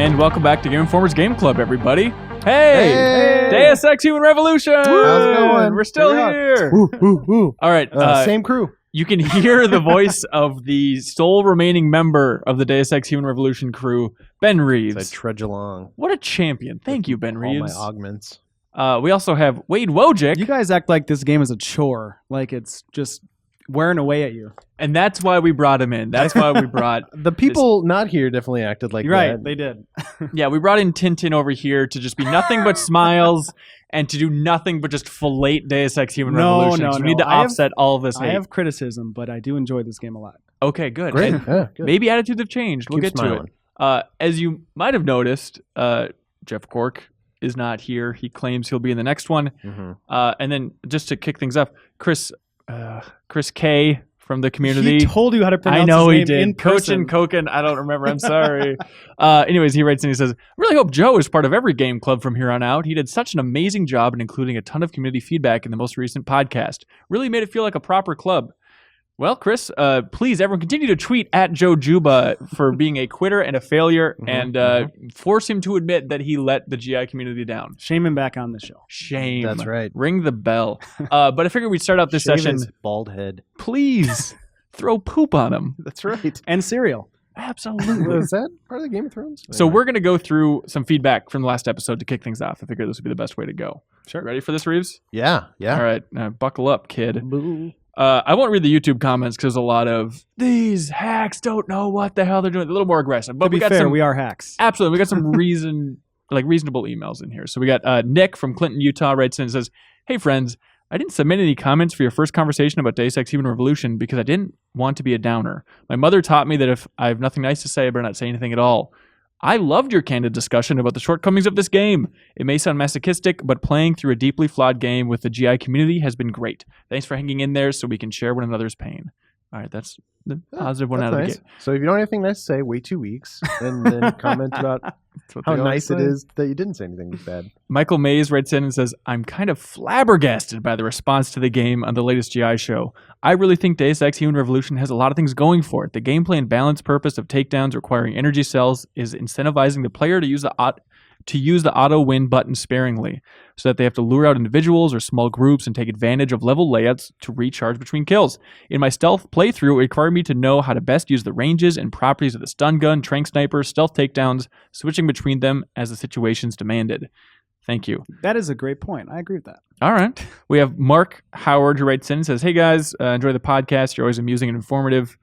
And welcome back to Game Informer's Game Club, everybody. Hey! Deus Ex Human Revolution! How's it going? We're still here. All right. Same crew. You can hear the voice of the sole remaining member of the Deus Ex Human Revolution crew, Ben Reeves. As I trudge along. What a champion. Thank you, Ben Reeves. All my augments. We also have Wade Wojcik. You guys act like this game is a chore, like it's just wearing away at you. And that's why we brought him in. That's why we brought... The people not here definitely acted like You're right, that. they did. Yeah, we brought in Tintin over here to just be nothing but smiles and to do nothing but just fillet Deus Ex Human Revolution. No, So we need to offset all of this hate. I have criticism, but I do enjoy this game a lot. Okay, good. Great. And Yeah, good. maybe attitudes have changed. We'll Keep get smiling. to it. As you might have noticed, Jeff Cork is not here. He claims he'll be in the next one. Mm-hmm. And then just to kick things off, Chris K from the community. He told you how to pronounce I know his he name in did. Coach person. and Koken. I don't remember. I'm sorry. Anyways, he writes and he says, I really hope Joe is part of every game club from here on out. He did such an amazing job in including a ton of community feedback in the most recent podcast. Really made it feel like a proper club. Well, Chris, please, everyone, continue to tweet at Joe Juba for being a quitter and a failure and force him to admit that he let the GI community down. Shame him back on the show. Shame. That's right. Ring the bell. But I figured we'd start out this Shave session. his bald head. Please throw poop on him. That's right. And cereal. Absolutely. Was that part of the Game of Thrones? So we're going to go through some feedback from the last episode to kick things off. I figured this would be the best way to go. Sure. Ready for this, Reeves? Yeah. All right. Buckle up, kid. Boo. I won't read the YouTube comments because there's a lot of, these hacks don't know what the hell they're doing. A little more aggressive. But To be we got fair, some, we are hacks. absolutely. We got some reasonable emails in here. So we got Nick from Clinton, Utah writes in and says, hey, friends, I didn't submit any comments for your first conversation about Deus Ex Human Revolution because I didn't want to be a downer. My mother taught me that if I have nothing nice to say, I better not say anything at all. I loved your candid discussion about the shortcomings of this game. It may sound masochistic, but playing through a deeply flawed game with the GI community has been great. Thanks for hanging in there so we can share one another's pain. All right, that's the positive one That's out of nice. the gate. So if you don't have anything nice to say, wait 2 weeks and then comment about That's what how they always nice it say. is that you didn't say anything bad. Michael Mays writes in and says, I'm kind of flabbergasted by the response to the game on the latest GI show. I really think Deus Ex Human Revolution has a lot of things going for it. The gameplay and balance purpose of takedowns requiring energy cells is incentivizing the player to use the auto win button sparingly, so that they have to lure out individuals or small groups and take advantage of level layouts to recharge between kills. In my stealth playthrough, it required me to know how to best use the ranges and properties of the stun gun, trank sniper, stealth takedowns, switching between them as the situations demanded. Thank you. That is a great point. I agree with that. All right. We have Mark Howard who writes in and says, hey guys, enjoy the podcast. You're always amusing and informative.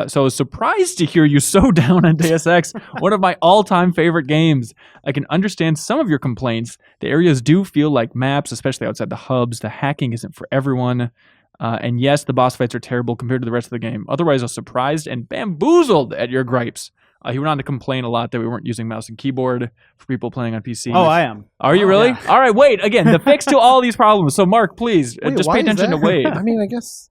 So I was surprised to hear you so down on Deus Ex, one of my all-time favorite games. I can understand some of your complaints. The areas do feel like maps, especially outside the hubs. The hacking isn't for everyone. And yes, the boss fights are terrible compared to the rest of the game. Otherwise, I was surprised and bamboozled at your gripes. He went on to complain a lot that we weren't using mouse and keyboard for people playing on PC. Oh, I am. Are you really? Yeah. All right, wait. Again, the fix to all these problems. So, Mark, please, Wait, just why pay is attention that? to Wade. I mean, I guess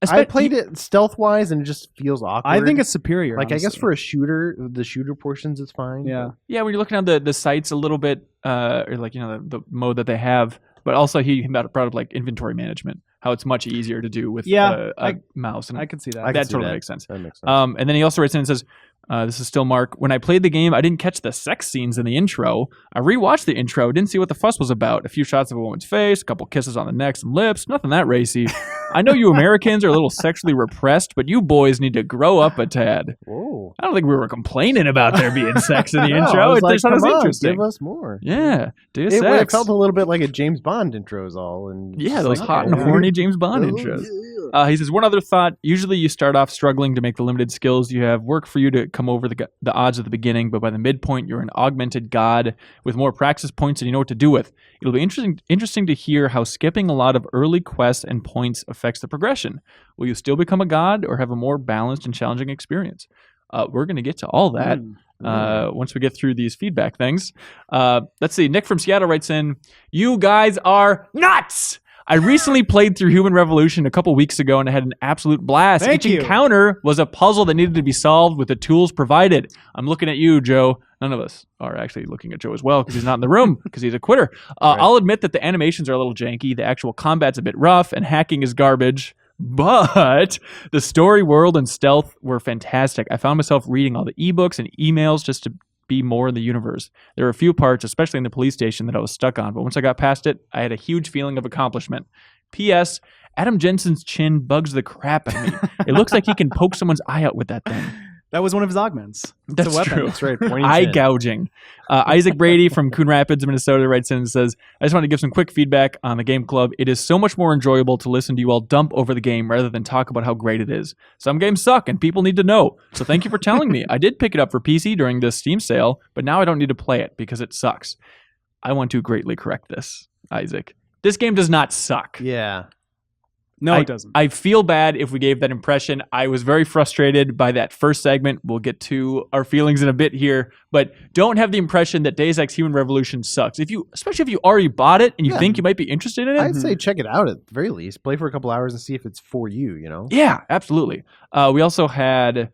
I played it stealth-wise and it just feels awkward. I think it's superior. like, I guess honestly. for a shooter, the shooter portions is fine. Yeah. Yeah, when you're looking at the sites a little bit, or like, the mode that they have, but also he brought up like inventory management, how it's much easier to do with Yeah, a mouse. And I could see that. I can that see totally that. makes sense. That makes sense. And then he also writes in and says, this is still Mark. When I played the game, I didn't catch the sex scenes in the intro. I rewatched the intro, didn't see what the fuss was about. A few shots of a woman's face, a couple kisses on the neck, some lips, nothing that racy. I know you Americans are a little sexually repressed, but you boys need to grow up a tad. Whoa. I don't think we were complaining about there being sex in the No, intro. I was It like, just sounded come on, interesting. give us more. Yeah, Deus It Ex. felt a little bit like a James Bond intro is all. And Yeah, just those like, hot and yeah. horny James Bond Oh, intros. yeah. He says, one other thought. Usually you start off struggling to make the limited skills you have work for you to come over the odds at the beginning, but by the midpoint, you're an augmented god with more practice points than you know what to do with. It'll be interesting to hear how skipping a lot of early quests and points affects the progression. Will you still become a god or have a more balanced and challenging experience? We're going to get to all that once we get through these feedback things. Let's see. Nick from Seattle writes in, you guys are nuts! I recently played through Human Revolution a couple weeks ago and I had an absolute blast. Thank Each you. encounter was a puzzle that needed to be solved with the tools provided. I'm looking at you, Joe. None of us are actually looking at Joe as well because he's not in the room because he's a quitter. Right. I'll admit that the animations are a little janky. The actual combat's a bit rough and hacking is garbage. But the story, world, and stealth were fantastic. I found myself reading all the ebooks and emails just to be more in the universe. There were a few parts, especially in the police station, that I was stuck on, but once I got past it, I had a huge feeling of accomplishment. P.S. Adam Jensen's chin bugs the crap out of me. It looks like he can poke someone's eye out with that thing. That was one of his augments. That's it's a weapon. true. That's right. Pointing Eye chin. gouging. Isaac Brady from Coon Rapids, Minnesota writes in and says, I just want to give some quick feedback on the Game Club. It is so much more enjoyable to listen to you all dump over the game rather than talk about how great it is. Some games suck and people need to know. So thank you for telling me. I did pick it up for PC during this Steam sale, but now I don't need to play it because it sucks. I want to greatly correct this, Isaac. This game does not suck. Yeah. No, it doesn't. I feel bad if we gave that impression. I was very frustrated by that first segment. We'll get to our feelings in a bit here, but don't have the impression that Deus Ex Human Revolution sucks. Especially if you already bought it and you think you might be interested in it. I'd say check it out at the very least. Play for a couple hours and see if it's for you, you know? Yeah, absolutely. We also had,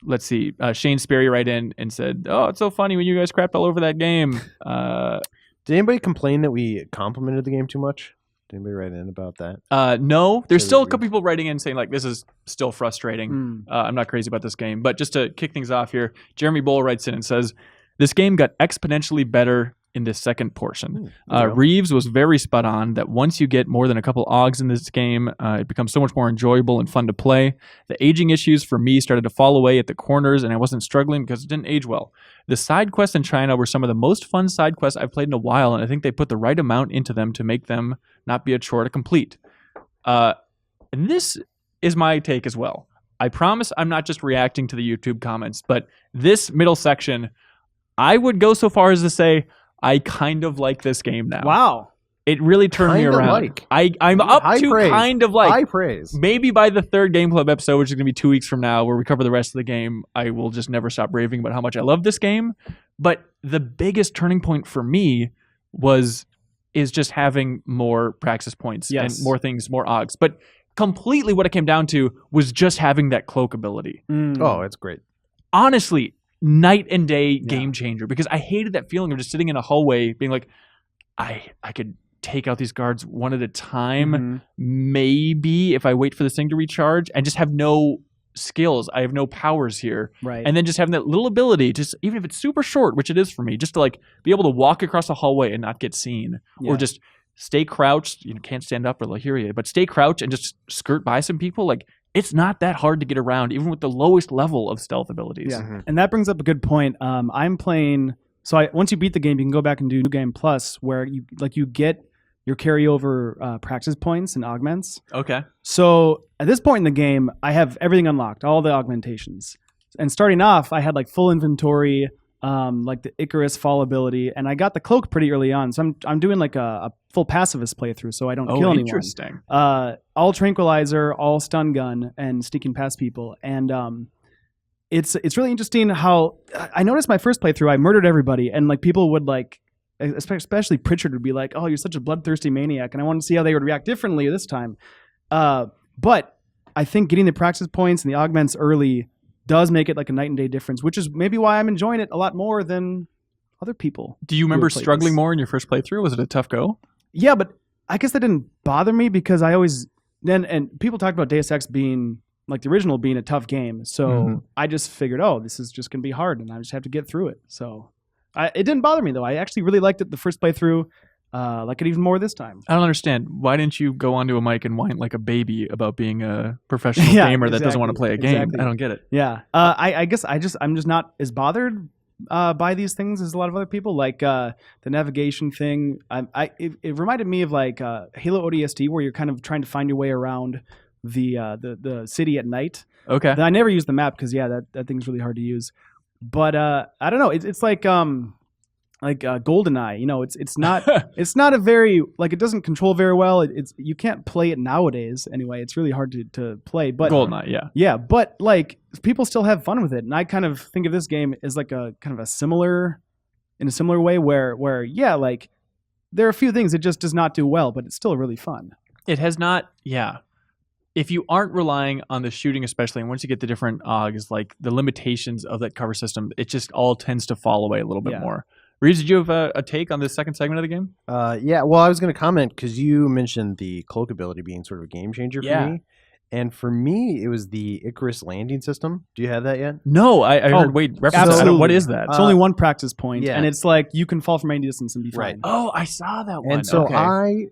let's see, Shane Sperry write in and said, oh, it's so funny when you guys crapped all over that game. Did anybody complain that we complimented the game too much? Did anybody write in about that? No, there's So still a we- couple people writing in saying like this is still frustrating. I'm not crazy about this game, but just to kick things off here, Jeremy Bowl writes in and says this game got exponentially better in the second portion. Reeves was very spot on that once you get more than a couple Augs in this game, it becomes so much more enjoyable and fun to play. The aging issues for me started to fall away at the corners, and I wasn't struggling because it didn't age well. The side quests in China were some of the most fun side quests I've played in a while, and I think they put the right amount into them to make them not be a chore to complete. And this is my take as well. I promise I'm not just reacting to the YouTube comments, but this middle section, I would go so far as to say I kind of like this game now. Wow. It really turned me Kinda around. like. I'm up High to praise. kind of like. High praise. Maybe by the third Game Club episode, which is going to be 2 weeks from now, where we cover the rest of the game, I will just never stop raving about how much I love this game. But the biggest turning point for me is just having more praxis points and more things, more Augs. But completely what it came down to was just having that cloak ability. Oh, it's great. Honestly, night and day game changer, because I hated that feeling of just sitting in a hallway being like, I could take out these guards one at a time, maybe if I wait for this thing to recharge, and just have no skills. I have no powers here. Right. And then just having that little ability, just even if it's super short, which it is for me, just to like be able to walk across the hallway and not get seen, or just stay crouched. You know, can't stand up or they'll hear you, but stay crouched and just skirt by some people. Like, it's not that hard to get around, even with the lowest level of stealth abilities. Yeah, and that brings up a good point. I'm playing. So once you beat the game, you can go back and do New Game Plus, where you get your carryover praxis points and augments. Okay. So at this point in the game, I have everything unlocked, all the augmentations. And starting off, I had like full inventory, like the Icarus fall ability, and I got the cloak pretty early on. So I'm doing like a full pacifist playthrough, so I don't kill anyone. Interesting. All tranquilizer, all stun gun, and sneaking past people. And it's really interesting how I noticed my first playthrough, I murdered everybody, and like people would like, especially Pritchard would be like, "Oh, you're such a bloodthirsty maniac," and I wanted to see how they would react differently this time. But I think getting the praxis points and the augments early does make it like a night and day difference, which is maybe why I'm enjoying it a lot more than other people. Do you remember played struggling this. more in your first playthrough? Was it a tough go? Yeah, but I guess that didn't bother me because I always and people talked about Deus Ex being like the original being a tough game, so I just figured, oh, this is just gonna be hard, and I just have to get through it. So it didn't bother me though. I actually really liked it the first playthrough. Like it even more this time. I don't understand. Why didn't you go onto a mic and whine like a baby about being a professional Yeah, gamer that doesn't want to exactly, play a game? exactly. I don't get it. Yeah, I guess I'm just not as bothered by these things as a lot of other people. Like the navigation thing, it reminded me of like Halo ODST, where you're kind of trying to find your way around the city at night. Okay. I never use the map because that thing's really hard to use. But I don't know. It's like GoldenEye. You know, it's not a very like it doesn't control very well. It's you can't play it nowadays anyway. It's really hard to play. But GoldenEye, yeah. yeah, but like people still have fun with it, and I kind of think of this game as like a kind of a similar way where yeah, like there are a few things it just does not do well, but it's still really fun. It has not, yeah. If you aren't relying on the shooting, especially, and once you get the different Augs, like the limitations of that cover system, it just all tends to fall away a little bit more. Reeves, did you have a take on this second segment of the game? Yeah, well, I was going to comment because you mentioned the cloak ability being sort of a game changer for me. And for me, it was the Icarus landing system. Do you have that yet? No, I heard. Wait, reference that. I don't- absolutely. What is that? It's only one practice point, yeah. and it's like you can fall from any distance and be fine. Right. Oh, I saw that one. And so okay.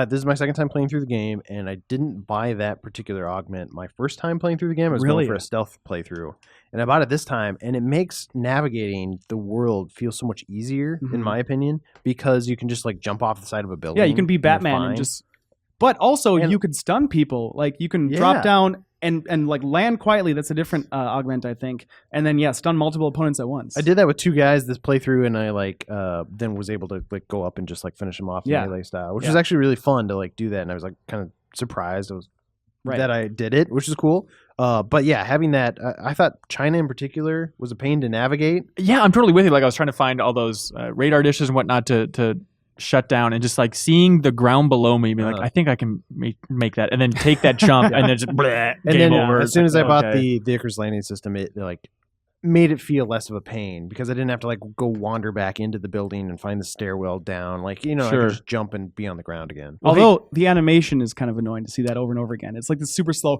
this is my second time playing through the game, and I didn't buy that particular augment. My first time playing through the game, I was Really? going for a stealth playthrough, and I bought it this time, and it makes navigating the world feel so much easier, in Mhm. my opinion, because you can just like jump off the side of a building. Yeah, you can be and you're Batman and fine. just. But also, And- you could stun people. Like you can Yeah. drop down and like land quietly. That's a different augment, I think. And then stun multiple opponents at once. I did that with 2 guys this playthrough, and I like then was able to like go up and just like finish them off Yeah. melee style, which Yeah. was actually really fun to like do that. And I was like kind of surprised Right. that I did it, which is cool. But yeah, having that, I thought China in particular was a pain to navigate. Yeah, I'm totally with you. Like I was trying to find all those radar dishes and whatnot to shut down, and just like seeing the ground below me, be like, Uh-huh. I think I can make that, and then take that jump, and then just bleh, And game then over. as soon as I bought Okay. the Icarus landing system, it like made it feel less of a pain because I didn't have to like go wander back into the building and find the stairwell down. Like, I Sure. could just jump and be on the ground again. Well, Although the animation is kind of annoying to see that over and over again. It's like this super slow.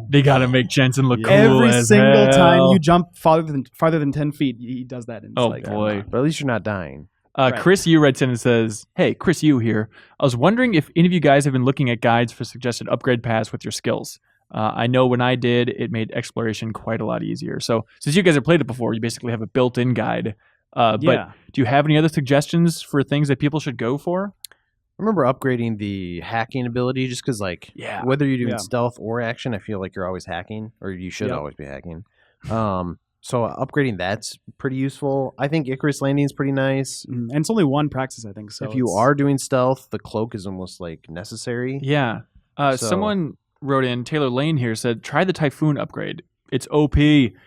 They gotta make Jensen look cool Every as single time hell. you jump farther than 10 feet, he does that. And it's Oh, like, boy. But at least you're not dying. Right. Chris U writes in and says, "Hey, Chris U here. I was wondering if any of you guys have been looking at guides for suggested upgrade paths with your skills. I know when I did, it made exploration quite a lot easier. So since you guys have played it before, you basically have a built-in guide. But Yeah. do you have any other suggestions for things that people should go for? I remember upgrading the hacking ability just because, like, Yeah. whether you're doing Yeah. stealth or action, I feel like you're always hacking, or you should Yep. always be hacking. So upgrading that's pretty useful. I think Icarus landing is pretty nice. And it's only one practice, I think. So if you it's- are doing stealth, the cloak is almost like necessary. Yeah. So- Someone wrote in, Taylor Lane here said, try the Typhoon upgrade. It's OP.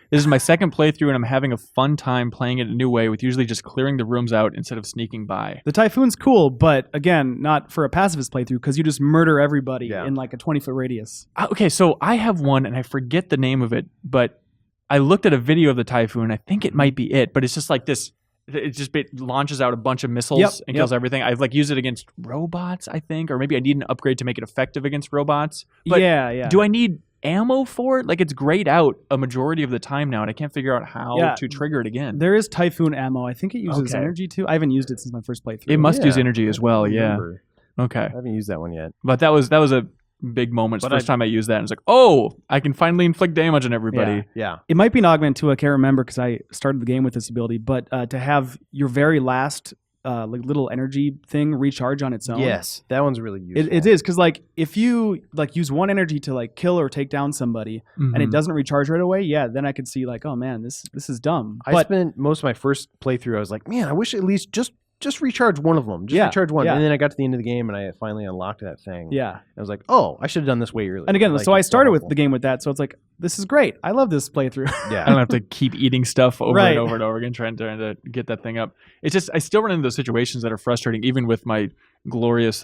This is my second playthrough, and I'm having a fun time playing it a new way with usually just clearing the rooms out instead of sneaking by. The Typhoon's cool, but again, not for a pacifist playthrough because you just murder everybody Yeah. in like a 20-foot radius. Okay, so I have one, and I forget the name of it, but I looked at a video of the Typhoon. I think it might be it, but it's just like this. It just launches out a bunch of missiles Yep, and kills everything. I've like used it against robots, I think, or maybe I need an upgrade to make it effective against robots. But yeah. do I need ammo for it? Like, it's grayed out a majority of the time now, and I can't figure out how Yeah. to trigger it again. There is Typhoon ammo. I think it uses Okay. energy too. I haven't used it since my first playthrough. It must Yeah. use energy as well. I Yeah. remember. Okay. I haven't used that one yet. But that was a big moment. It's the But first time I used that, and it's like, oh, I can finally inflict damage on everybody. Yeah. Yeah. It might be an augment too. I can't remember because I started the game with this ability. But to have your very last like little energy thing recharge on its own. Yes, that one's really useful. It is because like if you like use one energy to like kill or take down somebody and it Mhm. doesn't recharge right away, yeah, then I could see like, oh man, this is dumb. I But spent most of my first playthrough. I was like, man, I wish at least just recharge one of them. Just Yeah, recharge one. yeah. And then I got to the end of the game and I finally unlocked that thing. yeah, I was like, oh, I should have done this way earlier. and again, Like, so I it's so started with helpful. the game with that, so it's like this is great. I love this playthrough. Yeah. I don't have to keep eating stuff over Right. and over and over again trying to get that thing up. It's just I still run into those situations that are frustrating, even with my glorious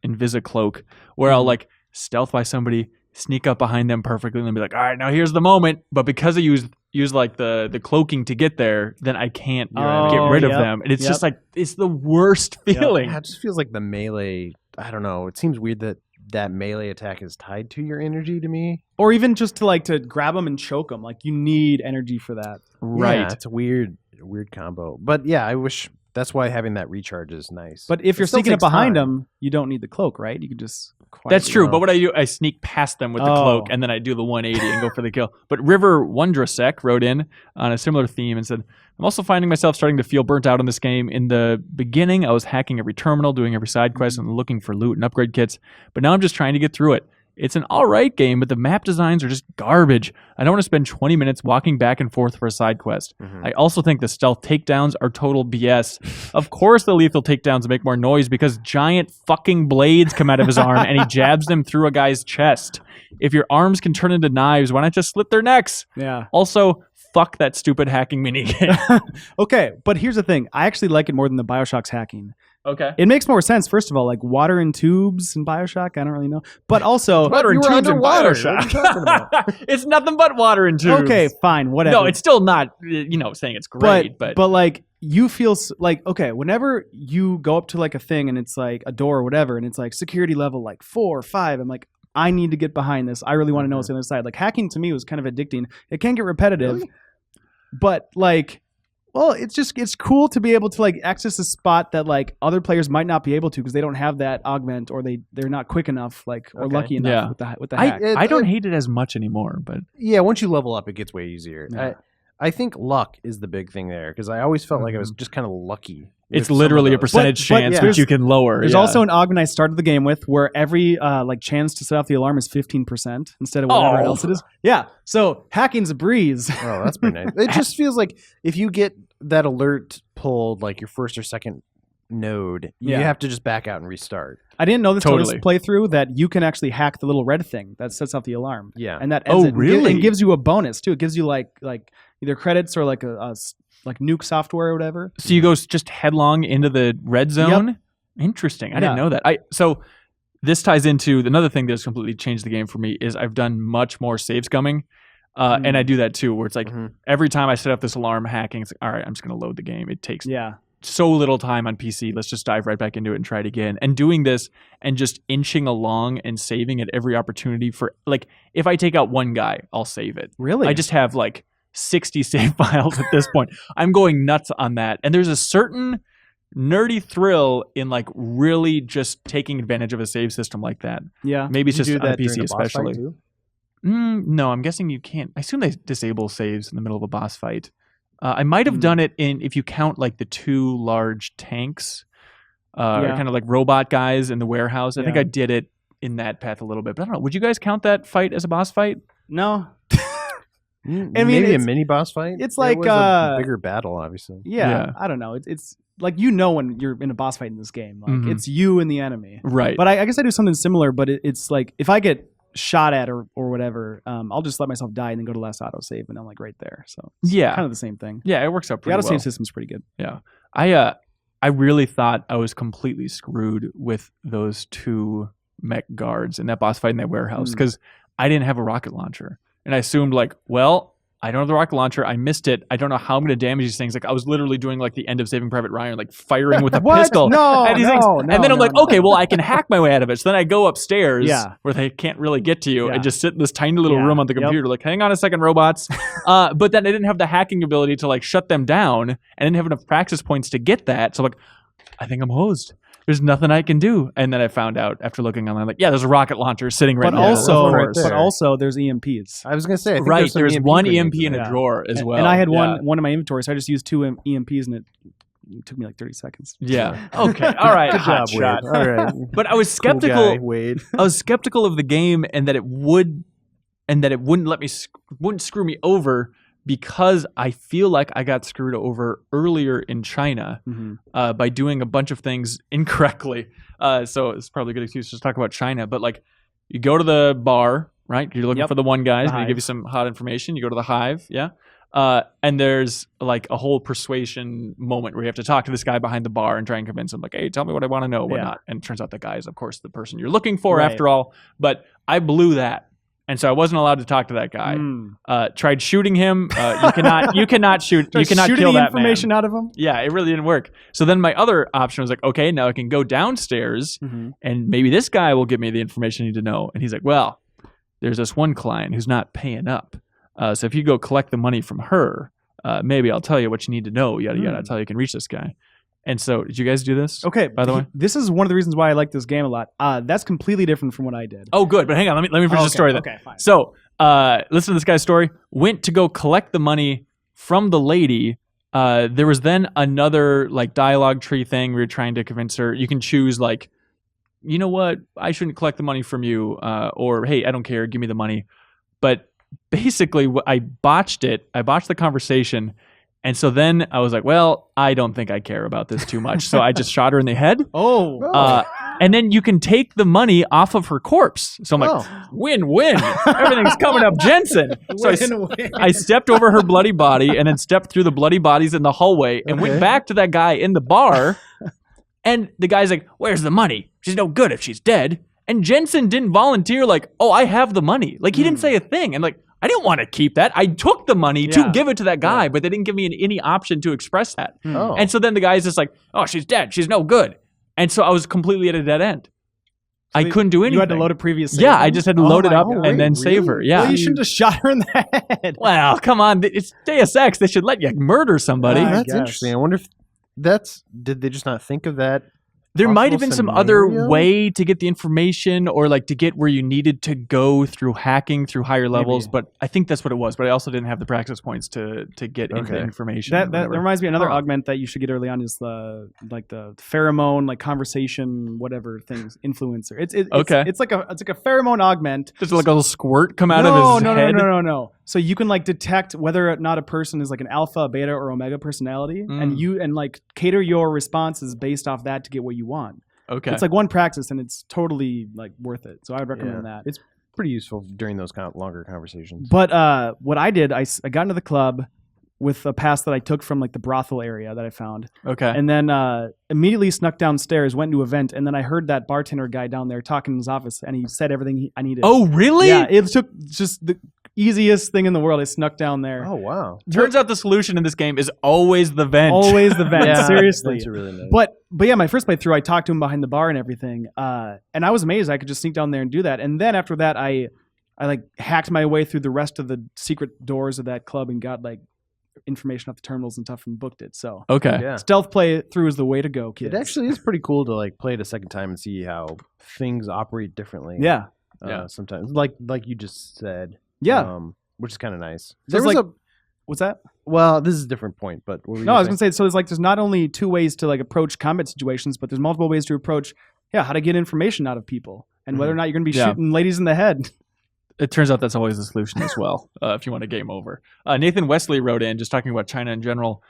Invisa cloak, where I'll like stealth by somebody, sneak up behind them perfectly, and then be like, all right, now here's the moment. But because I use like the cloaking to get there, then I can't Oh, get rid of yep, them. And it's yep. just like it's the worst feeling. Yeah, it just feels like the melee. I don't know. It seems weird that melee attack is tied to your energy to me. Or even just to grab them and choke them. Like you need energy for that. Right. Yeah, it's a weird combo. But yeah, I wish that's why having that recharge is nice. But if It you're still sneaking up takes behind time. them, you don't need the cloak, right? You can just That's quietly- true. know. But what I do, I sneak past them with the Oh. cloak, and then I do the 180 and go for the kill. But River Wondrasek wrote in on a similar theme and said, I'm also finding myself starting to feel burnt out on this game. In the beginning, I was hacking every terminal, doing every side quest, and looking for loot and upgrade kits. But now I'm just trying to get through it. It's an all right game, but the map designs are just garbage. I don't want to spend 20 minutes walking back and forth for a side quest. Mhm. I also think the stealth takedowns are total BS. Of course the lethal takedowns make more noise because giant fucking blades come out of his arm and he jabs them through a guy's chest. If your arms can turn into knives, why not just slit their necks? Yeah. Also, fuck that stupid hacking minigame. Okay, but here's the thing. I actually like it more than the Bioshock's hacking. Okay. It makes more sense, first of all, like water in tubes in Bioshock. I don't really know. But also, Water in You were tubes in underwater. Bioshock. What are you talking about? It's nothing but water in tubes. okay, fine, whatever. No, it's still not, saying it's great, but like you feel like, okay, whenever you go up to like a thing and it's like a door or whatever, and it's like security level like 4 or 5, I'm like, I need to get behind this. I really want to know what's on the other side. Like hacking to me was kind of addicting. It can get repetitive, Really? but like, well, it's cool to be able to like access a spot that like other players might not be able to because they don't have that augment or they're not quick enough like or Okay. lucky enough with the hack. I don't hate it as much anymore, but Yeah, once you level up, it gets way easier. Yeah. I think luck is the big thing there because I always felt like I was just kind of lucky. it's with some literally a of those. percentage But chance yeah. which you can lower. There's yeah. also an augment I started the game with where every like chance to set off the alarm is 15% instead of whatever Oh. else it is. Yeah, so hacking's a breeze. Oh, that's pretty nice. It just feels like if you get that alert pulled, like your first or second node, Yeah. you have to just back out and restart. I didn't know this till this Totally. playthrough that you can actually hack the little red thing that sets off the alarm. Yeah. And that Oh, ends it. really? And gives you a bonus too. It gives you like either credits or like a like nuke software or whatever. So you go just headlong into the red zone? Interesting. I didn't Yeah. know that. So this ties into another thing that's completely changed the game for me is I've done much more save scumming. And I do that too, where it's like Mhm. every time I set up this alarm hacking, it's like, all right, I'm just going to load the game. It takes Yeah. so little time on PC. Let's just dive right back into it and try it again. And doing this and just inching along and saving at every opportunity for like, if I take out one guy, I'll save it. Really? I just have like 60 save files at this point. I'm going nuts on that. And there's a certain nerdy thrill in like really just taking advantage of a save system like that. Yeah. Maybe it's You just do on that PC during the boss fight, especially. too? No, I'm guessing you can't. I assume they disable saves in the middle of a boss fight. I might have Hmm. done it in if you count like the two large tanks, or Yeah. kind of like robot guys in the warehouse. I think Yeah. I did it in that path a little bit, but I don't know. Would you guys count that fight as a boss fight? No. I mean, mean, maybe a it's- mini boss fight. it's It like, was a bigger battle, obviously. Yeah, Yeah. I don't know. It's like when you're in a boss fight in this game. Like Mhm. it's you and the enemy. Right. But I guess I do something similar. But it's like if I get shot at or whatever, I'll just let myself die and then go to last autosave, and I'm like right there. So it's Yeah. kind of the same thing. Yeah, it works out The pretty autosave well. system's pretty good. I really thought I was completely screwed with those two mech guards in that boss fight in that warehouse Mm. because I didn't have a rocket launcher. And I assumed like, well, I don't have the rocket launcher. I missed it. I don't know how I'm going to damage these things. Like I was literally doing like the end of Saving Private Ryan, like firing with a What? pistol. No, at these no, things. no, and then I'm no, like, no. okay, well, I can hack my way out of it. So then I go upstairs Yeah. where they can't really get to you Yeah. and just sit in this tiny little Yeah. room on the Yep. computer. Like, hang on a second, robots. But then I didn't have the hacking ability to like shut them down. And I didn't have enough practice points to get that. So like, I think I'm hosed. There's nothing I can do. And then I found out after looking online, like, yeah, there's a rocket launcher sitting right But there. also, right there. but also, there's EMPs. I was gonna say, I think Right, some there's EMP one grenades EMP in there. a Yeah. drawer as well. And I had Yeah. one in my inventory, so I just used two EMPs, and it took me like 30 seconds. Yeah. Okay. All right. Good hot job, shot. Wade. All right. But I was Cool skeptical. guy, Wade. I was skeptical of the game and that it wouldn't let me wouldn't screw me over because I feel like I got screwed over earlier in China Mm-hmm. by doing a bunch of things incorrectly. So it's probably a good excuse to just talk about China. But like, you go to the bar, right? You're looking Yep. for the one guys, The and they give you Hive. some hot information. You go to the Hive, yeah. And there's like a whole persuasion moment where you have to talk to this guy behind the bar and try and convince him, like, hey, tell me what I want to know, whatnot. And it turns out the guy is, of course, the person you're looking for Right. after all. But I blew that. And so I wasn't allowed to talk to that guy. Tried shooting him. You cannot shoot. You cannot shooting kill the that man. information out of them. Yeah, it really didn't work. So then my other option was like, okay, now I can go downstairs and maybe this guy will give me the information I need to know. And he's like, well, there's this one client who's not paying up. So if you go collect the money from her, maybe I'll tell you what you need to know, yada, yada. I'll tell you can reach this guy. And so did you guys do this? Okay, By the way? this is one of the reasons why I like this game a lot. That's completely different from what I did. Oh, good. But hang on. Let me finish the story then. Okay, fine. So listen to this guy's story. Went to go collect the money from the lady. There was then another like dialogue tree thing. We were trying to convince her. You can choose like, you know what? I shouldn't collect the money from you. Or, hey, I don't care. Give me the money. But basically, I botched it. I botched the conversation. And so then I was like, well, I don't think I care about this too much. So I just shot her in the head. Oh, And then you can take the money off of her corpse. So I'm like, win-win. Everything's coming up Jensen. So I stepped over her bloody body and then stepped through the bloody bodies in the hallway and went back to that guy in the bar. And the guy's like, where's the money? She's no good if she's dead. And Jensen didn't volunteer like, oh, I have the money. Like, he didn't say a thing. And like, I didn't want to keep that. I took the money to Yeah. give it to that guy, but they didn't give me any option to express that. Oh. And so then the guy's just like, oh, she's dead. She's no good. And so I was completely at a dead end. I couldn't do anything. You had to load a previous save. Yeah, I just had to load it my up God. and then Wait, save her. really? Yeah. Well, you shouldn't have shot her in the head. Well, come on. It's Deus Ex. They should let you murder somebody. I That's guess. interesting. I wonder if did they just not think of that? There might have been possible some other scenario? way to get the information or like to get where you needed to go through hacking through higher levels, Maybe. but I think that's what it was. But I also didn't have the praxis points to get into the Okay. information. That or whatever. reminds me of another Huh. augment that you should get early on is the pheromone like conversation whatever things influencer. Okay. It's like a pheromone augment. Just like a little squirt come out no, of his no, head. No. So you can like detect whether or not a person is like an alpha, beta, or omega personality, and like cater your responses based off that to get what you want. Okay. It's like one praxis, and it's totally like worth it. So I would recommend that. It's pretty useful during those kind of longer conversations. But what I did, I got into the club with a pass that I took from like the brothel area that I found, okay. and then immediately snuck downstairs, went to an event, and then I heard that bartender guy down there talking in his office, and he said everything I needed. Oh, really? yeah, it took just the easiest thing in the world. I snuck down there. Oh wow! Turns out the solution in this game is always the vent. Always the vent. Seriously. That's really nice. But yeah, my first playthrough, I talked to him behind the bar and everything, and I was amazed I could just sneak down there and do that. And then after that, I like hacked my way through the rest of the secret doors of that club and got like information off the terminals and stuff and booked it. So Okay. yeah. stealth play through is the way to go, kids. It actually is pretty cool to like play it a second time and see how things operate differently. yeah, Yeah. Sometimes, like you just said. yeah. Which is kind of nice. So There it's was like- a What's that? well, this is a different point, but what were you No, I was saying? gonna say. So there's not only two ways to like approach combat situations, but there's multiple ways to approach how to get information out of people and whether or not you're gonna be Yeah. shooting ladies in the head. It turns out that's always the solution as well, if you want a game over. Nathan Wesley wrote in, just talking about China in general.